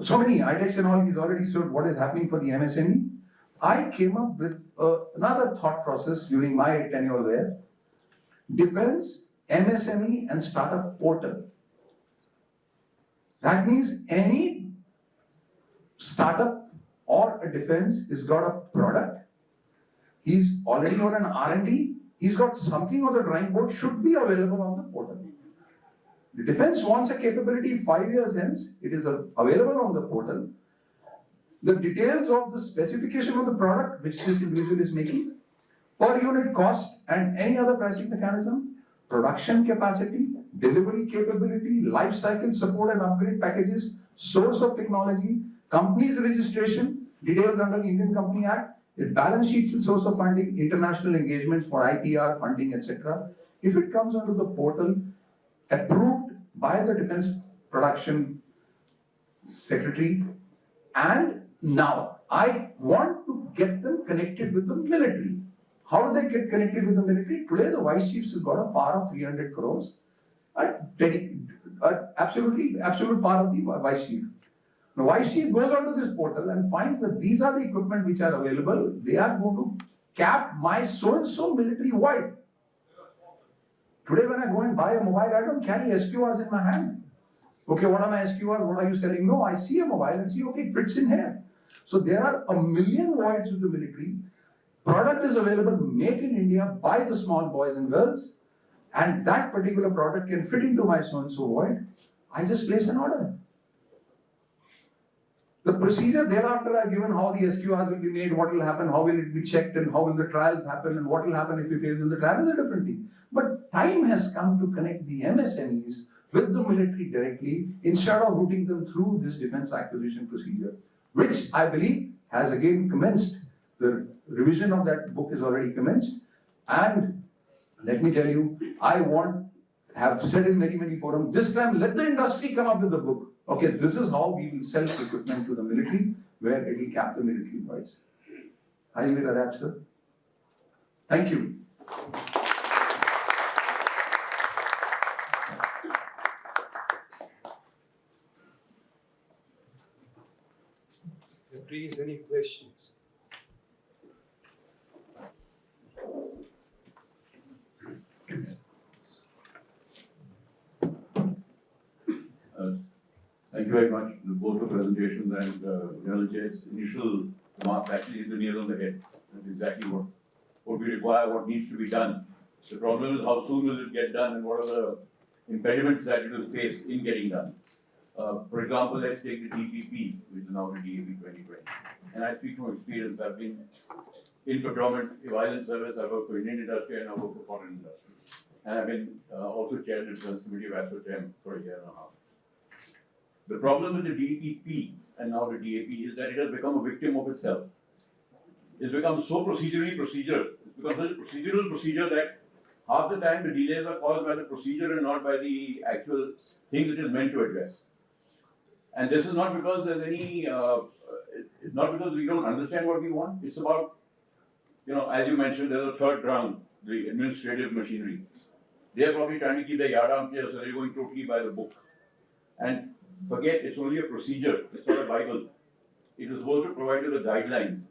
Speaker 6: So many IDEX and all, he's already said what is happening for the MSME. I came up with another thought process during my tenure there. Defense, MSME and startup portal. That means any startup or a defense has got a product. He's already on an R&D. He's got something on the drawing board should be available on the portal. The defense wants a capability 5 years hence. It is available on the portal. The details of the specification of the product which this individual is making, per unit cost and any other pricing mechanism, production capacity, delivery capability, life cycle support and upgrade packages, source of technology, company's registration, details under the Indian Company Act, the balance sheets and source of funding, international engagements for IPR funding, etc. If it comes onto the portal, approved by the Defense Production Secretary, and now I want to get them connected with the military. How do they get connected with the military? Today the vice chiefs have got a power of 300 crores, absolute power of the vice chief. Now vice chief goes onto this portal and finds that these are the equipment which are available. They are going to cap my so-and-so military wide. Today when I go and buy a mobile, I don't carry SQRs in my hand. Okay, what are my SQRs? What are you selling? No, I see a mobile and see, okay, it fits in here. So there are a million voids with the military. Product is available, made in India by the small boys and girls, and that particular product can fit into my so-and-so void. I just place an order. The procedure thereafter I've given how the SQRs will be made, what will happen, how will it be checked, and how will the trials happen, and what will happen if he fails in the trial is a different thing. But time has come to connect the MSMEs with the military directly instead of routing them through this defense acquisition procedure, which I believe has again commenced. The revision of that book is already commenced. And let me tell you, have said in many forums, this time let the industry come up with the book. Okay, this is how we will sell equipment to the military, where it will cap the military price. I leave it at that, sir. Thank you.
Speaker 3: Please, any questions?
Speaker 7: Thank you very much, both the presentations and General Chair's initial remark actually is the nail on the head. That's exactly what we require, what needs to be done. The problem is how soon will it get done and what are the impediments that it will face in getting done. For example, let's take the DPP, which is now the DAP 2020. And I speak from experience. I've been in procurement, violence service, I've worked for Indian industry and I've worked for foreign industry. And I've been also chaired the Defense Committee of ASSOCHAM for a year and a half. The problem with the DPP and now the DAP is that it has become a victim of itself. It's become so procedural. It's become such a procedural procedure that half the time the delays are caused by the procedure and not by the actual thing it is meant to address. And this is not because there's any, it's not because we don't understand what we want. It's about, as you mentioned, there's a third rung, the administrative machinery. They're probably trying to keep their yard arm clear, so they're going totally by the book. And forget, it's only a procedure, it's not a Bible. It is supposed to provide you the guidelines,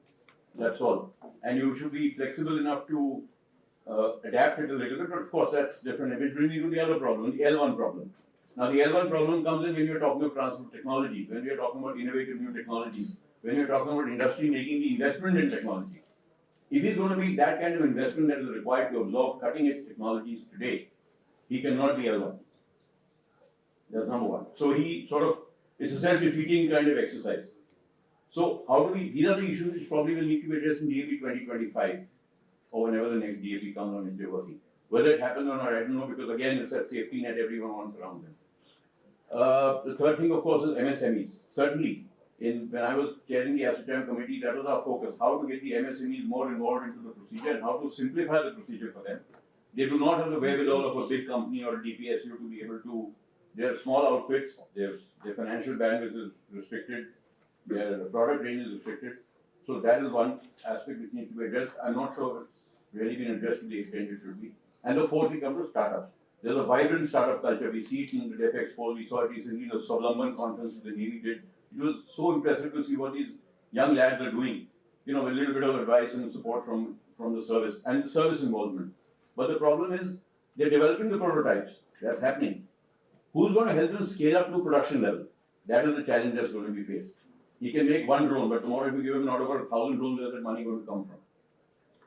Speaker 7: that's all. And you should be flexible enough to adapt it a little bit, but of course that's different. It brings me to the other problem, the L1 problem. Now the L1 problem comes in when you're talking of transfer of technology, when we're talking about innovative new technologies, when you're talking about industry making the investment in technology. If it's going to be that kind of investment that is required to absorb cutting edge technologies today, he cannot be L1. That's number one. So it's a self-defeating kind of exercise. So these are the issues which probably will need to be addressed in DAP 2025 or whenever the next DAP comes on into working. Whether it happens or not, I don't know, because again, it's that safety net everyone wants around them. The third thing, of course, is MSMEs. Certainly, when I was chairing the ASSOCHAM committee, that was our focus, how to get the MSMEs more involved into the procedure and how to simplify the procedure for them. They do not have the wherewithal of a big company or a DPSU to be able to. They're small outfits, their financial bandwidth is restricted, their product range is restricted. So that is one aspect which needs to be addressed. I'm not sure it's really been addressed to the extent it should be. And the fourth, we come to startups. There's a vibrant startup culture. We see it in the DEF Expo, we saw it recently in the Swavalambhan conference the Navy did. It was so impressive to see what these young lads are doing, with a little bit of advice and support from the service and the service involvement. But the problem is they're developing the prototypes. That's happening. Who's going to help them scale up to production level? That is the challenge that's going to be faced. He can make one drone, but tomorrow if you give him not over 1,000 drones, where's that money going to come from?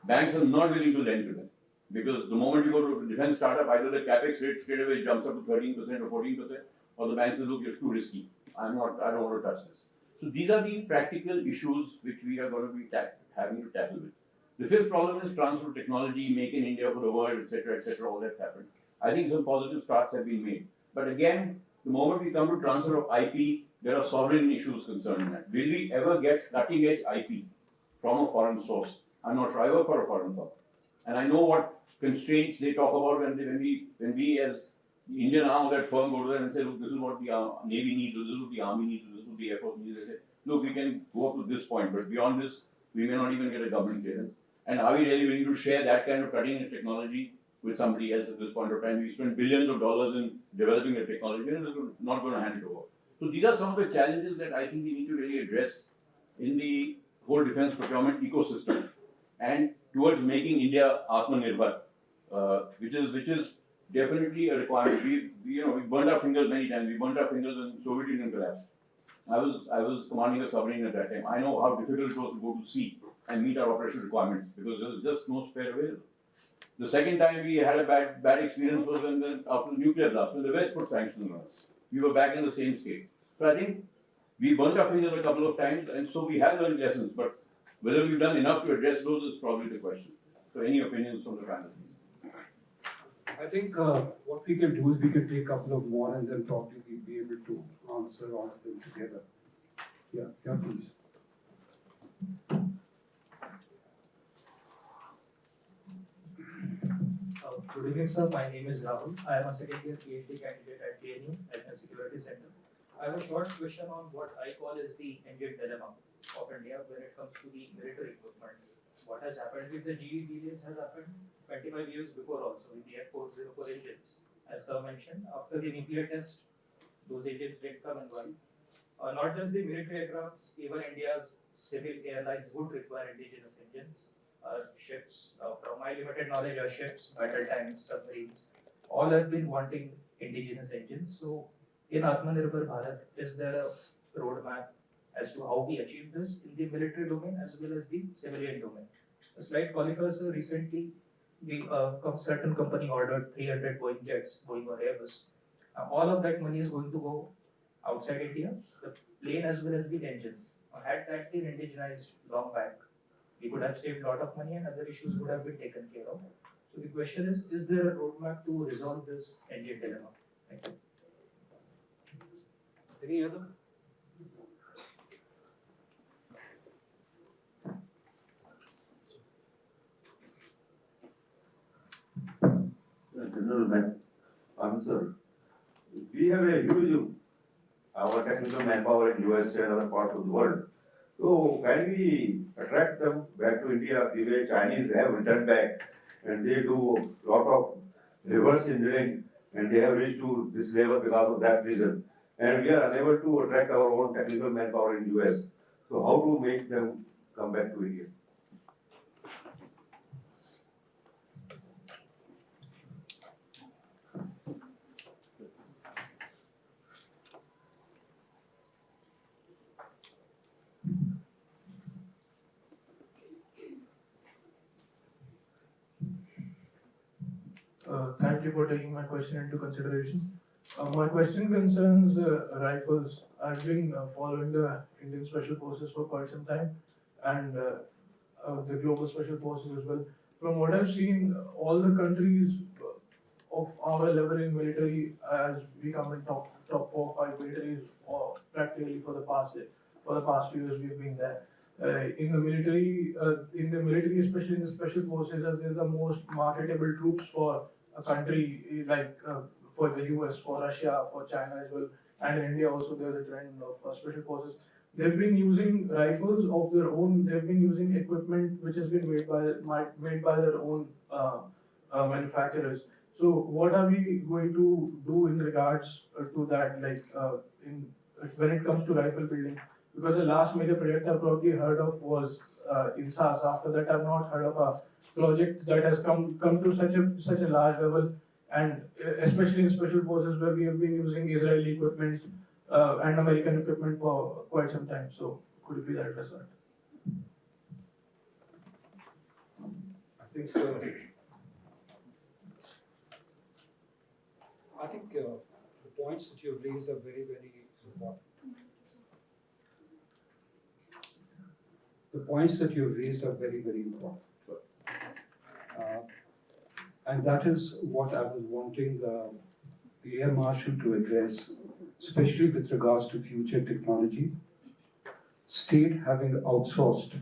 Speaker 7: Banks are not willing to lend to them. Because the moment you go to a defense startup, either the capex rate straight away jumps up to 13% or 14%, or the bank says, look, it's too risky. I don't want to touch this. So these are the practical issues which we are going to be having to tackle with. The fifth problem is transfer of technology, make in India for the world, etc., all that happened. I think some positive starts have been made. But again, the moment we come to transfer of IP, there are sovereign issues concerning that. Will we ever get cutting edge IP from a foreign source? I'm not sure. I work for a foreign firm. And I know what constraints they talk about when we as the Indian arm of that firm go to them and say, look, this is what the Navy needs, this is what the Army needs, this is what the Air Force needs. They say, look, we can go up to this point, but beyond this, we may not even get a government clearance. And are we really willing to share that kind of cutting edge technology with somebody else at this point of time? We spend billions of dollars in developing the technology and we're not going to hand it over. So these are some of the challenges that I think we need to really address in the whole defense procurement ecosystem and towards making India Atmanirbhar, which is definitely a requirement. We burned our fingers many times. We burned our fingers when Soviet Union collapsed. I was commanding a submarine at that time. I know how difficult it was to go to sea and meet our operational requirements because there was just no spare available. The second time we had a bad experience was after the nuclear blast, when the West put sanctions on us. We were back in the same state. So I think we burnt our fingers a couple of times, and so we have learned lessons. But whether we've done enough to address those is probably the question. So any opinions from the panel?
Speaker 3: I think what we can do is we can take a couple of more and then probably we'll be able to answer all of them together. Yeah, please.
Speaker 8: Good evening, sir. My name is Rahul. I am a second year PhD candidate at JNU National Security Center. I have a short question on what I call is the engine dilemma of India when it comes to the military equipment. What has happened with the GE delays has happened 25 years before also with the F404 engines. As sir mentioned, after the nuclear test, those engines didn't come in well. Not just the military aircrafts, even India's civil airlines would require indigenous engines. Ships, from my limited knowledge, are ships, battle tanks, submarines, all have been wanting indigenous engines. So, in Atmanirbhar Bharat, is there a roadmap as to how we achieve this in the military domain as well as the civilian domain? A slight qualifier, sir, recently, a certain company ordered 300 Boeing jets, Boeing or Airbus. All of that money is going to go outside India, the plane as well as the engine. Had that been indigenized long back, we could have saved a lot of money and other issues would have been taken care of. So the question is there a roadmap to resolve this engine dilemma? Thank you.
Speaker 2: Any other?
Speaker 9: General answer. We have a huge our technical manpower in US and other parts of the world. So can we attract them back to India the way Chinese have returned back and they do a lot of reverse engineering and they have reached to this level because of that reason. And we are unable to attract our own technical manpower in US. So how to make them come back to India?
Speaker 10: Thank you for taking my question into consideration. My question concerns rifles. I've been following the Indian Special Forces for quite some time and the Global Special Forces as well. From what I've seen, all the countries of our level in military, as we come in top 4 or 5 militaries, or practically for the past few years we've been there. In the military, especially in the special forces, they're the most marketable troops for a country like for the US, for Russia, for China as well, and in India also there's a trend of special forces. They've been using rifles of their own. They've been using equipment which has been made by their own manufacturers. So what are we going to do in regards to that? Like when it comes to rifle building? Because the last major project I've probably heard of was INSAS. After that, I've not heard of a project that has come to such a large level, and especially in special forces where we have been using Israeli equipment and American equipment for quite some time. So could you please address that?
Speaker 2: I think the points that you've raised are very, very important. The points that you've raised are very, very important.
Speaker 3: And that is what I was wanting the Air Marshal to address, especially with regards to future technology. State having outsourced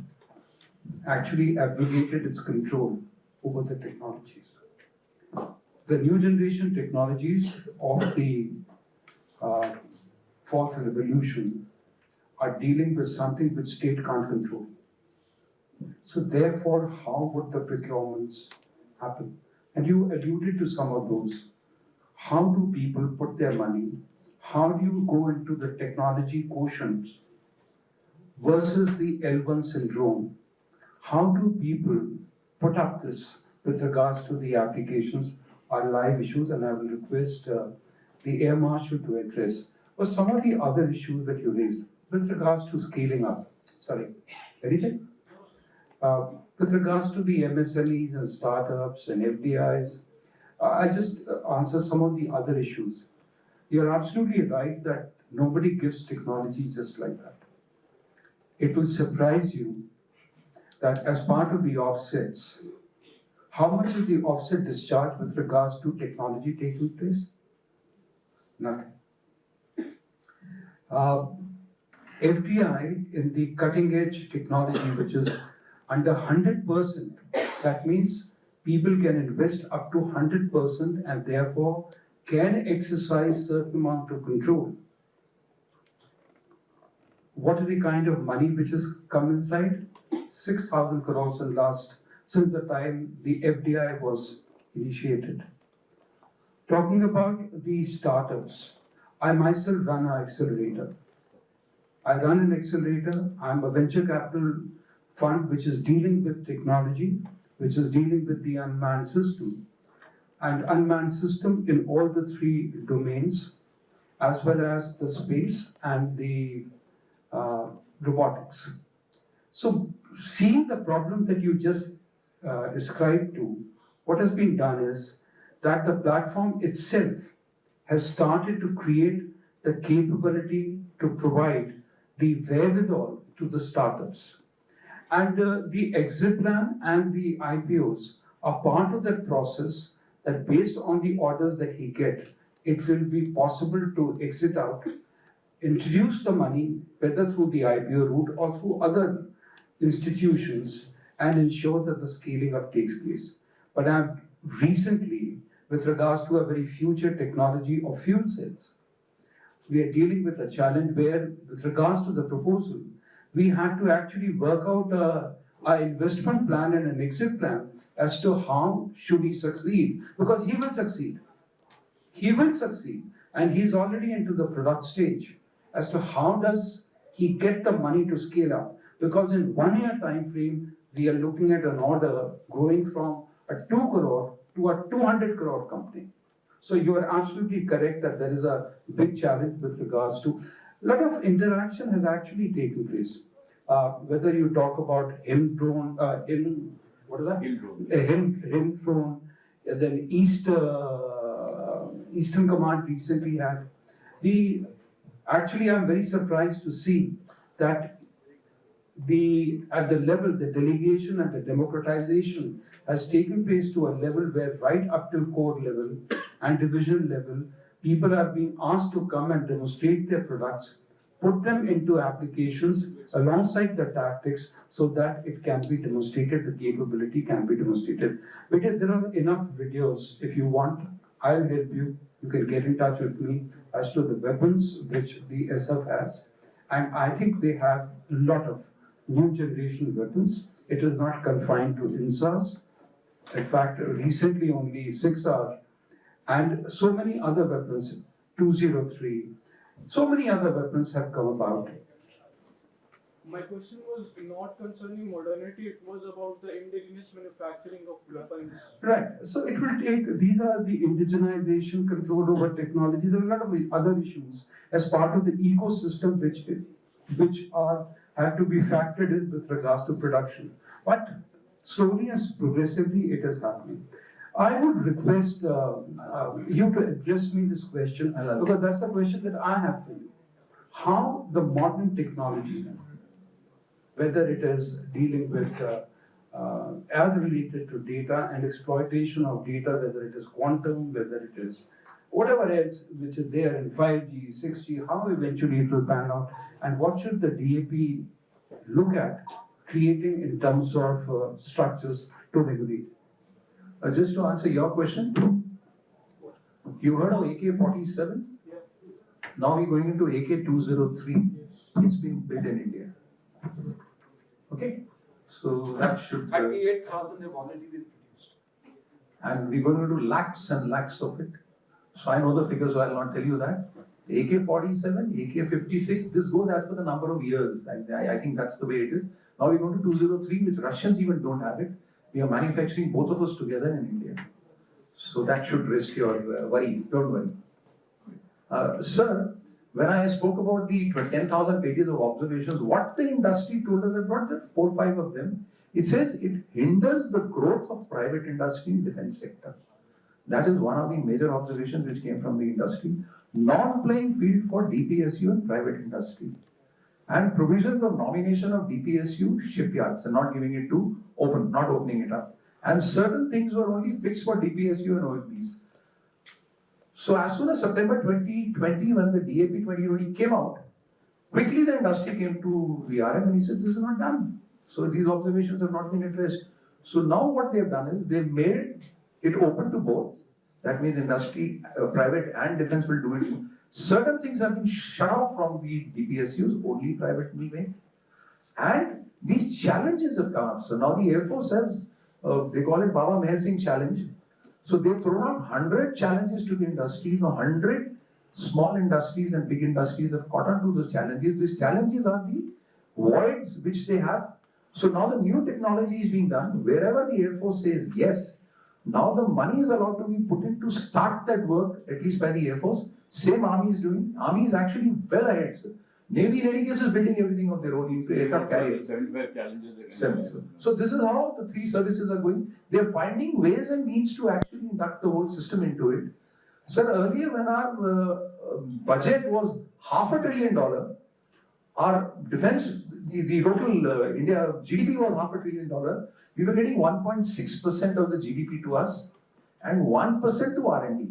Speaker 3: actually abrogated its control over the technologies. The new generation technologies of the fourth revolution are dealing with something which state can't control. So therefore, how would the procurements happen? And you alluded to some of those. How do people put their money? How do you go into the technology quotients versus the L1 syndrome? How do people put up this with regards to the applications are live issues, and I will request the Air Marshal to address. Or some of the other issues that you raised with regards to scaling up. Sorry, anything? With regards to the MSMEs and startups and FDIs, I just answer some of the other issues. You're absolutely right that nobody gives technology just like that. It will surprise you that as part of the offsets, how much is the offset discharge with regards to technology taking place? Nothing. FDI in the cutting edge technology, which is under 100%, that means people can invest up to 100% and therefore can exercise certain amount of control. What is the kind of money which has come inside? 6,000 crores in since the time the FDI was initiated. Talking about the startups, I myself run an accelerator. I run an accelerator. I'm a venture capital fund which is dealing with technology, which is dealing with the unmanned system. And unmanned system in all the three domains, as well as the space and the robotics. So seeing the problem that you just ascribed to, what has been done is that the platform itself has started to create the capability to provide the wherewithal to the startups. And the exit plan and the IPOs are part of that process, that based on the orders that he gets, it will be possible to exit out, introduce the money, whether through the IPO route or through other institutions, and ensure that the scaling up takes place. But I've recently, with regards to a very future technology of fuel cells, we are dealing with a challenge where, with regards to the proposal, we had to actually work out an investment plan and an exit plan as to how should he succeed, because he will succeed. He will succeed, and he's already into the product stage as to how does he get the money to scale up. Because in 1 year time frame, we are looking at an order growing from a 2 crore to a 200 crore company. So you are absolutely correct that there is a big challenge with regards to a lot of interaction has actually taken place. Whether you talk about HIM-drone, what is that? HIM-drone, then Eastern Command recently had. Actually, I'm very surprised to see that at the level, the delegation and the democratization has taken place to a level where right up till core level and division level, people are being asked to come and demonstrate their products, put them into applications alongside the tactics so that it can be demonstrated, the capability can be demonstrated. Because there are enough videos. If you want, I'll help you. You can get in touch with me as to the weapons which the SF has. And I think they have a lot of new generation weapons. It is not confined to INSAS. In fact, recently only 6R and so many other weapons, 203, so many other weapons have come about.
Speaker 10: My question was not concerning modernity, it was about the indigenous manufacturing of weapons.
Speaker 3: Right, so it will take, these are the indigenization, control over technology, there are a lot of other issues as part of the ecosystem which have to be factored in with regards to production. But slowly and progressively it is happening. I would request you to address me this question because that's a question that I have for you. How the modern technology, whether it is dealing with as related to data and exploitation of data, whether it is quantum, whether it is whatever else which is there in 5G, 6G, how eventually it will pan out, and what should the DAP look at creating in terms of structures to regulate. Just to answer your question, you heard of AK-47? Now we're going into AK-203. It's being built in India. Okay? So that should.
Speaker 2: 38,000 have already been produced.
Speaker 6: And we're going to do lakhs and lakhs of it. So I know the figures, so I'll not tell you that. AK-47, AK-56, this goes as per the number of years. I think that's the way it is. Now we're going to 203, which Russians even don't have it. We are manufacturing both of us together in India. So that should rest your worry. Don't worry. Sir, when I spoke about the 10,000 pages of observations, what the industry told us, I brought 4 or 5 of them. It says it hinders the growth of private industry in defense sector. That is one of the major observations which came from the industry. Non-playing field for DPSU and private industry. And provisions of nomination of DPSU shipyards and not giving it to open, not opening it up. And certain things were only fixed for DPSU and OFBs. So as soon as September 2020, when the DAP 2020 came out, quickly the industry came to the RM and he said, this is not done. So these observations have not been addressed. So now what they've done is they've made it open to both. That means industry, private and defense will do it. Certain things have been shut off from the DPSUs, only private will make. And these challenges have come up. So now the Air Force has, they call it Baba Meher Singh Challenge. So they've thrown out 100 challenges to the industry. 100 small industries and big industries have caught on to those challenges. These challenges are the voids which they have. So now the new technology is being done. Wherever the Air Force says yes, now the money is allowed to be put in to start that work, at least by the Air Force. Same Army is doing. Army is actually well ahead, sir. Navy in any case is building everything of their own aircraft carriers.
Speaker 7: 75 challenges.
Speaker 6: So this is how the 3 services are going. They're finding ways and means to actually induct the whole system into it. Sir, earlier when our budget was $500 billion, our defense, the total India GDP was $500 billion. We were getting 1.6% of the GDP to us and 1% to R&D.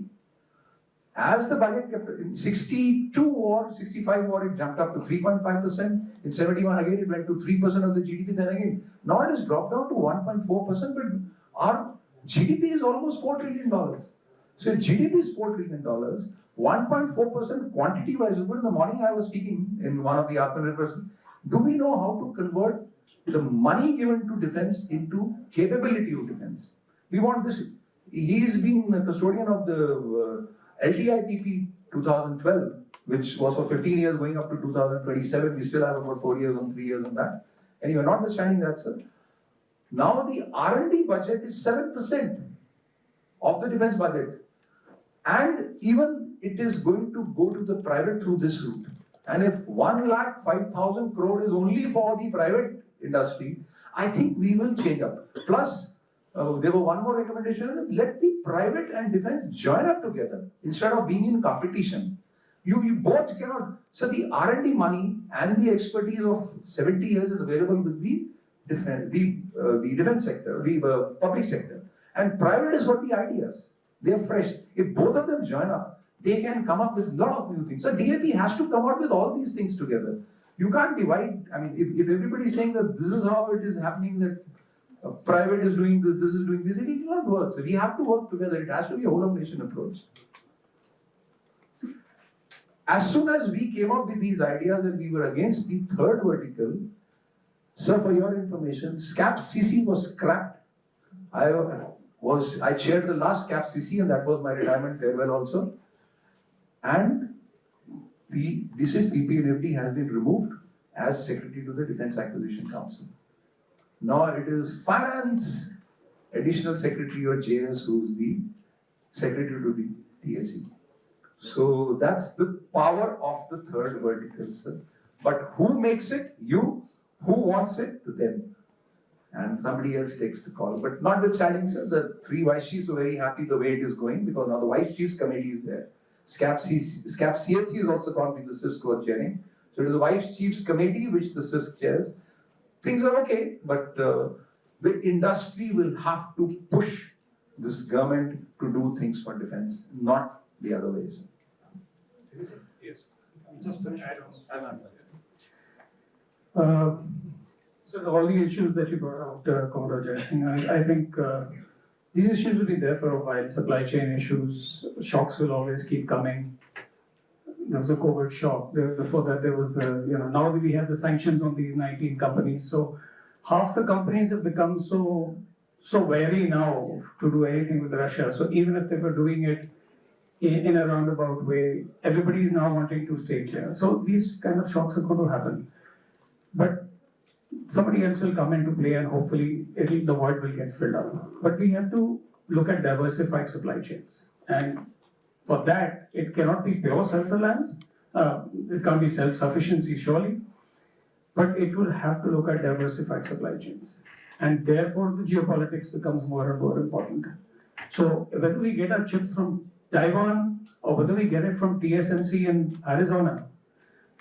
Speaker 6: As the budget kept, in 62 or 65 war, it jumped up to 3.5%. In 71 again, it went to 3% of the GDP. Then again, now it has dropped down to 1.4%, but our GDP is almost $4 trillion. So if GDP is $4 trillion, 1.4% quantity-wise. In the morning I was speaking in one of the Atmanirbhar. Do we know how to convert the money given to defense into capability of defense? We want this. He's been a custodian of the LTIPP 2012, which was for 15 years going up to 2027. We still have about 4 years and 3 years on that. Anyway, notwithstanding that, sir, now the R&D budget is 7% of the defense budget. And even it is going to go to the private through this route. And if 1,05,000 crore is only for the private industry, I think we will change up. Plus, there was one more recommendation, let the private and defense join up together instead of being in competition. You both cannot, so the R&D money and the expertise of 70 years is available with the defense sector, the public sector. And private has got the ideas. They are fresh. If both of them join up, they can come up with a lot of new things. So DAP has to come out with all these things together. You can't divide. I mean, if everybody is saying that this is how it is happening, that private is doing this, this is doing this, it will not work. So we have to work together. It has to be a whole of nation approach. As soon as we came up with these ideas and we were against the third vertical, sir, for your information, SCAP CC was scrapped. I chaired the last SCAP CC and that was my retirement farewell also. And this is PP and FD has been removed as Secretary to the Defense Acquisition Council. Now it is Finance Additional Secretary or JS who is the Secretary to the TSE. So that's the power of the third vertical, sir. But who makes it? You. Who wants it? To them. And somebody else takes the call. But notwithstanding, sir, the 3 vice chiefs are very happy the way it is going because now the vice chiefs committee is there. SCAP CHC is also gone with the CISC chairing. So it is the vice chiefs committee which the CISC chairs. Things are okay, but the industry will have to push this government to do things for defense, not the other ways.
Speaker 2: Yes. Just finish.
Speaker 5: So all the issues that you brought out, Commodore Jai Singh, I think these issues will be there for a while. Supply chain issues, shocks will always keep coming. There was a COVID shock. Before that, there was now that we have the sanctions on these 19 companies. So half the companies have become so wary now to do anything with Russia. So even if they were doing it in a roundabout way, everybody is now wanting to stay clear. So these kind of shocks are going to happen. But somebody else will come into play and hopefully the void will get filled up. But we have to look at diversified supply chains. And for that, it cannot be pure self-reliance. It can't be self-sufficiency, surely. But it will have to look at diversified supply chains. And therefore, the geopolitics becomes more and more important. So whether we get our chips from Taiwan or whether we get it from TSMC in Arizona,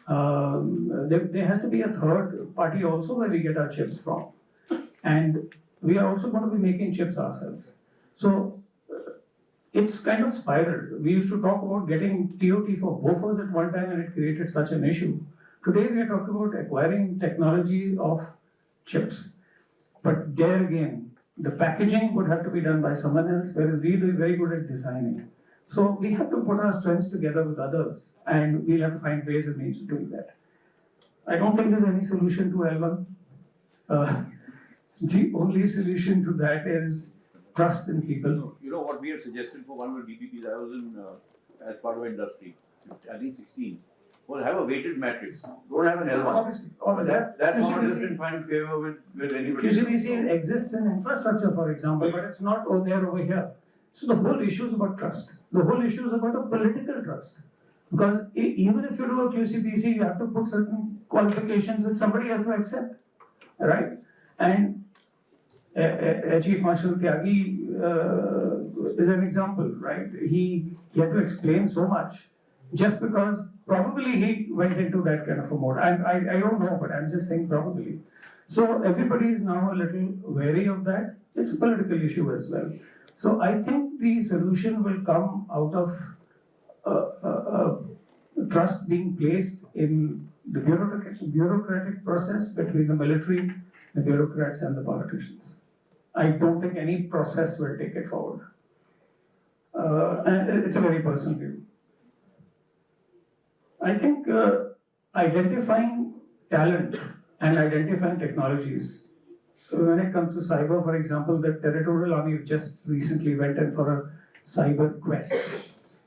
Speaker 5: there has to be a third party also where we get our chips from. And we are also going to be making chips ourselves. So it's kind of spiraled. We used to talk about getting TOT for BOFOs at one time and it created such an issue. Today we are talking about acquiring technology of chips. But there again, the packaging would have to be done by someone else, whereas we are very good at designing. So we have to put our strengths together with others, and we'll have to find ways and means of doing that. I don't think there's any solution to L1. The only solution to that is trust in people.
Speaker 7: You know what we had suggested for one of the DPPs, I was in, as part of our industry, I think 16, was have a weighted matrix. Don't have an L1.
Speaker 5: Obviously,
Speaker 7: That model
Speaker 5: QCBC
Speaker 7: didn't find favor with anybody.
Speaker 5: QCBC exists in infrastructure, for example, but it's not over there over here. So the whole issue is about trust. The whole issue is about a political trust. Because even if you do a QCBC, you have to put certain qualifications which somebody has to accept, right? And Chief Marshal Tyagi is an example, right? He had to explain so much just because probably he went into that kind of a mode. I don't know, but I'm just saying probably. So everybody is now a little wary of that. It's a political issue as well. So I think the solution will come out of trust being placed in the bureaucratic process between the military, the bureaucrats and the politicians. I don't think any process will take it forward. And it's a very personal view. I think identifying talent and identifying technologies. When it comes to cyber, for example, the Territorial Army just recently went in for a cyber quest.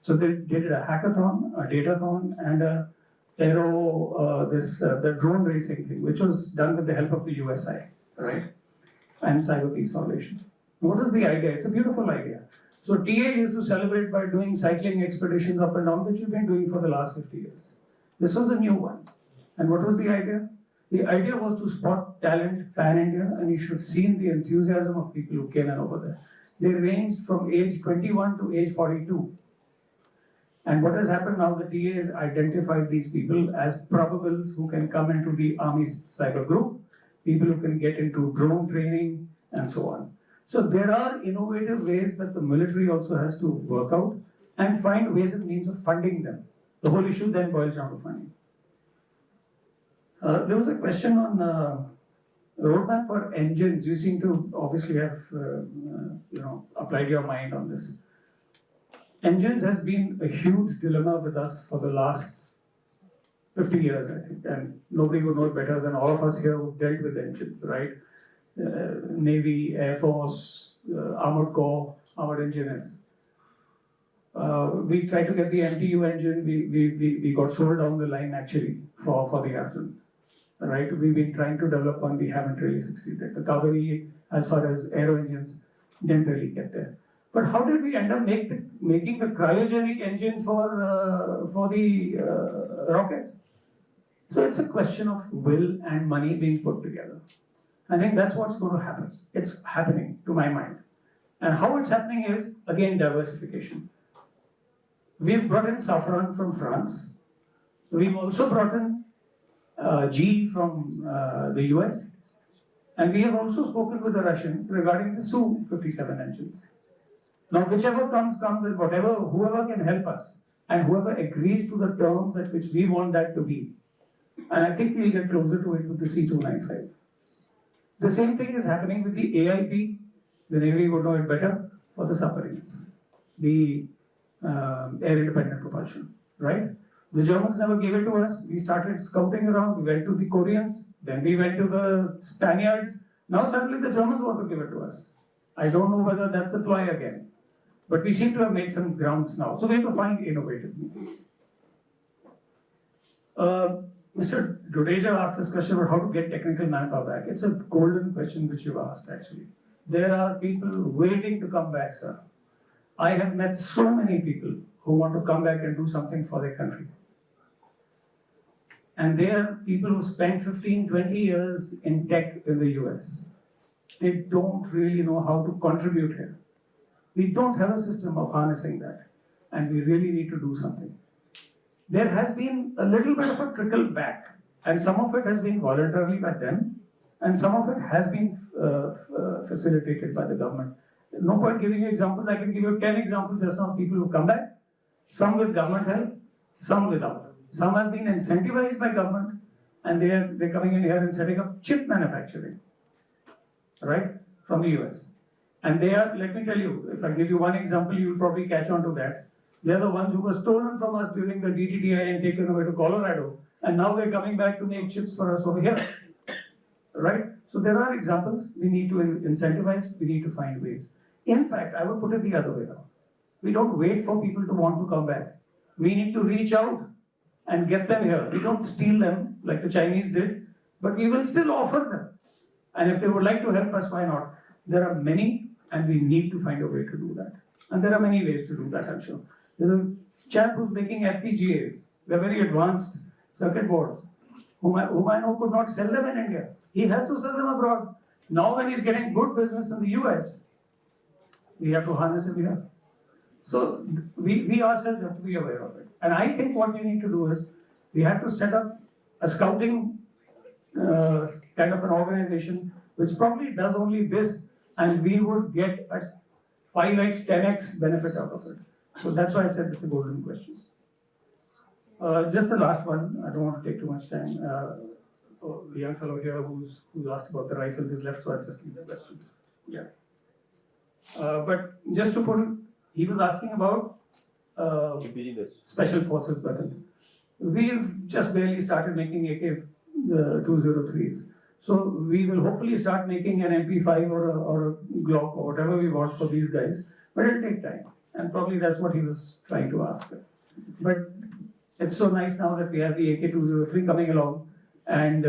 Speaker 5: So they did a hackathon, a datathon, and a the drone racing thing, which was done with the help of the USI, right? And Cyber Peace Foundation. What is the idea? It's a beautiful idea. So TA used to celebrate by doing cycling expeditions up and down, which we've been doing for the last 50 years. This was a new one. And what was the idea? The idea was to spot talent pan-India, and you should have seen the enthusiasm of people who came in over there. They ranged from age 21 to age 42. And what has happened now, the TA has identified these people as probables who can come into the Army's cyber group, people who can get into drone training, and so on. So there are innovative ways that the military also has to work out and find ways and means of funding them. The whole issue then boils down to funding. There was a question on roadmap for engines. You seem to obviously have applied your mind on this. Engines has been a huge dilemma with us for the last 50 years, I think, and nobody would know it better than all of us here who've dealt with engines, right? Navy, Air Force, Armored Corps, armored engineers. We tried to get the MTU engine, we got sold down the line actually for the Arjun. Right? We've been trying to develop one, we haven't really succeeded. The Kaveri, as far as aero engines, didn't really get there. But how did we end up making the cryogenic engine for the rockets? So it's a question of will and money being put together. I think that's what's going to happen. It's happening, to my mind. And how it's happening is, again, diversification. We've brought in Safran from France. We've also brought in GE from the US. And we have also spoken with the Russians regarding the Su-57 engines. Now, whichever comes, and whoever can help us, and whoever agrees to the terms at which we want that to be, and I think we'll get closer to it with the C-295. The same thing is happening with the AIP, the Navy would know it better, for the submarines, the air independent propulsion, right? The Germans never gave it to us. We started scouting around, we went to the Koreans, then we went to the Spaniards. Now suddenly the Germans want to give it to us. I don't know whether that's a ploy again, but we seem to have made some grounds now. So we have to find innovative means. Mr. Dodeja asked this question about how to get technical manpower back. It's a golden question which you asked actually. There are people waiting to come back, sir. I have met so many people who want to come back and do something for their country. And they are people who spent 15, 20 years in tech in the US. They don't really know how to contribute here. We don't have a system of harnessing that, and we really need to do something. There has been a little bit of a trickle back, and some of it has been voluntarily by them, and some of it has been facilitated by the government. No point giving you examples. I can give you 10 examples just now of people who come back, some with government help, some without. Some have been incentivized by government, and they're coming in here and setting up chip manufacturing, right, from the US. And they are, let me tell you, if I give you one example, you will probably catch on to that. They are the ones who were stolen from us during the DTTI and taken away to Colorado, and now they're coming back to make chips for us over here, right? So there are examples. We need to incentivize, we need to find ways. In fact, I would put it the other way around. We don't wait for people to want to come back. We need to reach out and get them here. We don't steal them like the Chinese did, but we will still offer them. And if they would like to help us, why not? There are many, and we need to find a way to do that. And there are many ways to do that, I'm sure. There's a chap who's making FPGAs. They're very advanced circuit boards, whom I know could not sell them in India. He has to sell them abroad. Now when he's getting good business in the US, we have to harness him here. So we ourselves have to be aware of it. And I think what we need to do is, we have to set up a scouting kind of an organization which probably does only this, and we would get a 5x, 10x benefit out of it. So that's why I said it's a golden question. Just the last one, I don't want to take too much time. The young fellow here who's asked about the rifles is left, so I'll just leave the question. Yeah. But just to put it, he was asking about special forces weapons. We've just barely started making AK-203s. So we will hopefully start making an MP5 or a Glock or whatever we want for these guys. But it'll take time. And probably that's what he was trying to ask us. But it's so nice now that we have the AK-203 coming along, and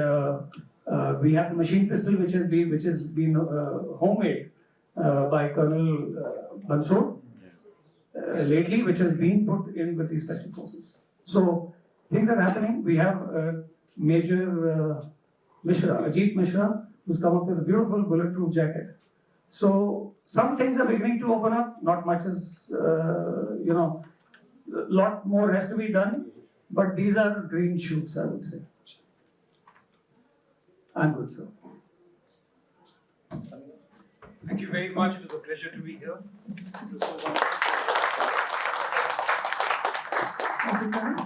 Speaker 5: we have the machine pistol which has been homemade by Colonel Bansor lately, which has been put in with the special forces. So things are happening. We have Major Mishra, Ajit Mishra, who's come up with a beautiful bulletproof jacket. So some things are beginning to open up. Not much is, a lot more has to be done. But these are green shoots, I would say. I'm good, sir.
Speaker 2: Thank you very much. It was a pleasure to be here. It was so wonderful.
Speaker 1: Thank you, sir.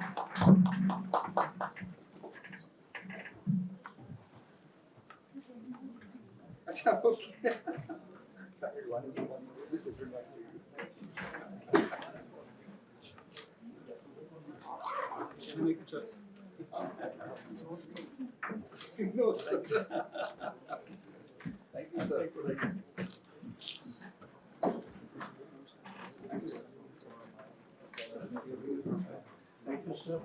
Speaker 2: Acha, okay. Should we make a choice? No, sir. Thank you, sir. Thank you, sir.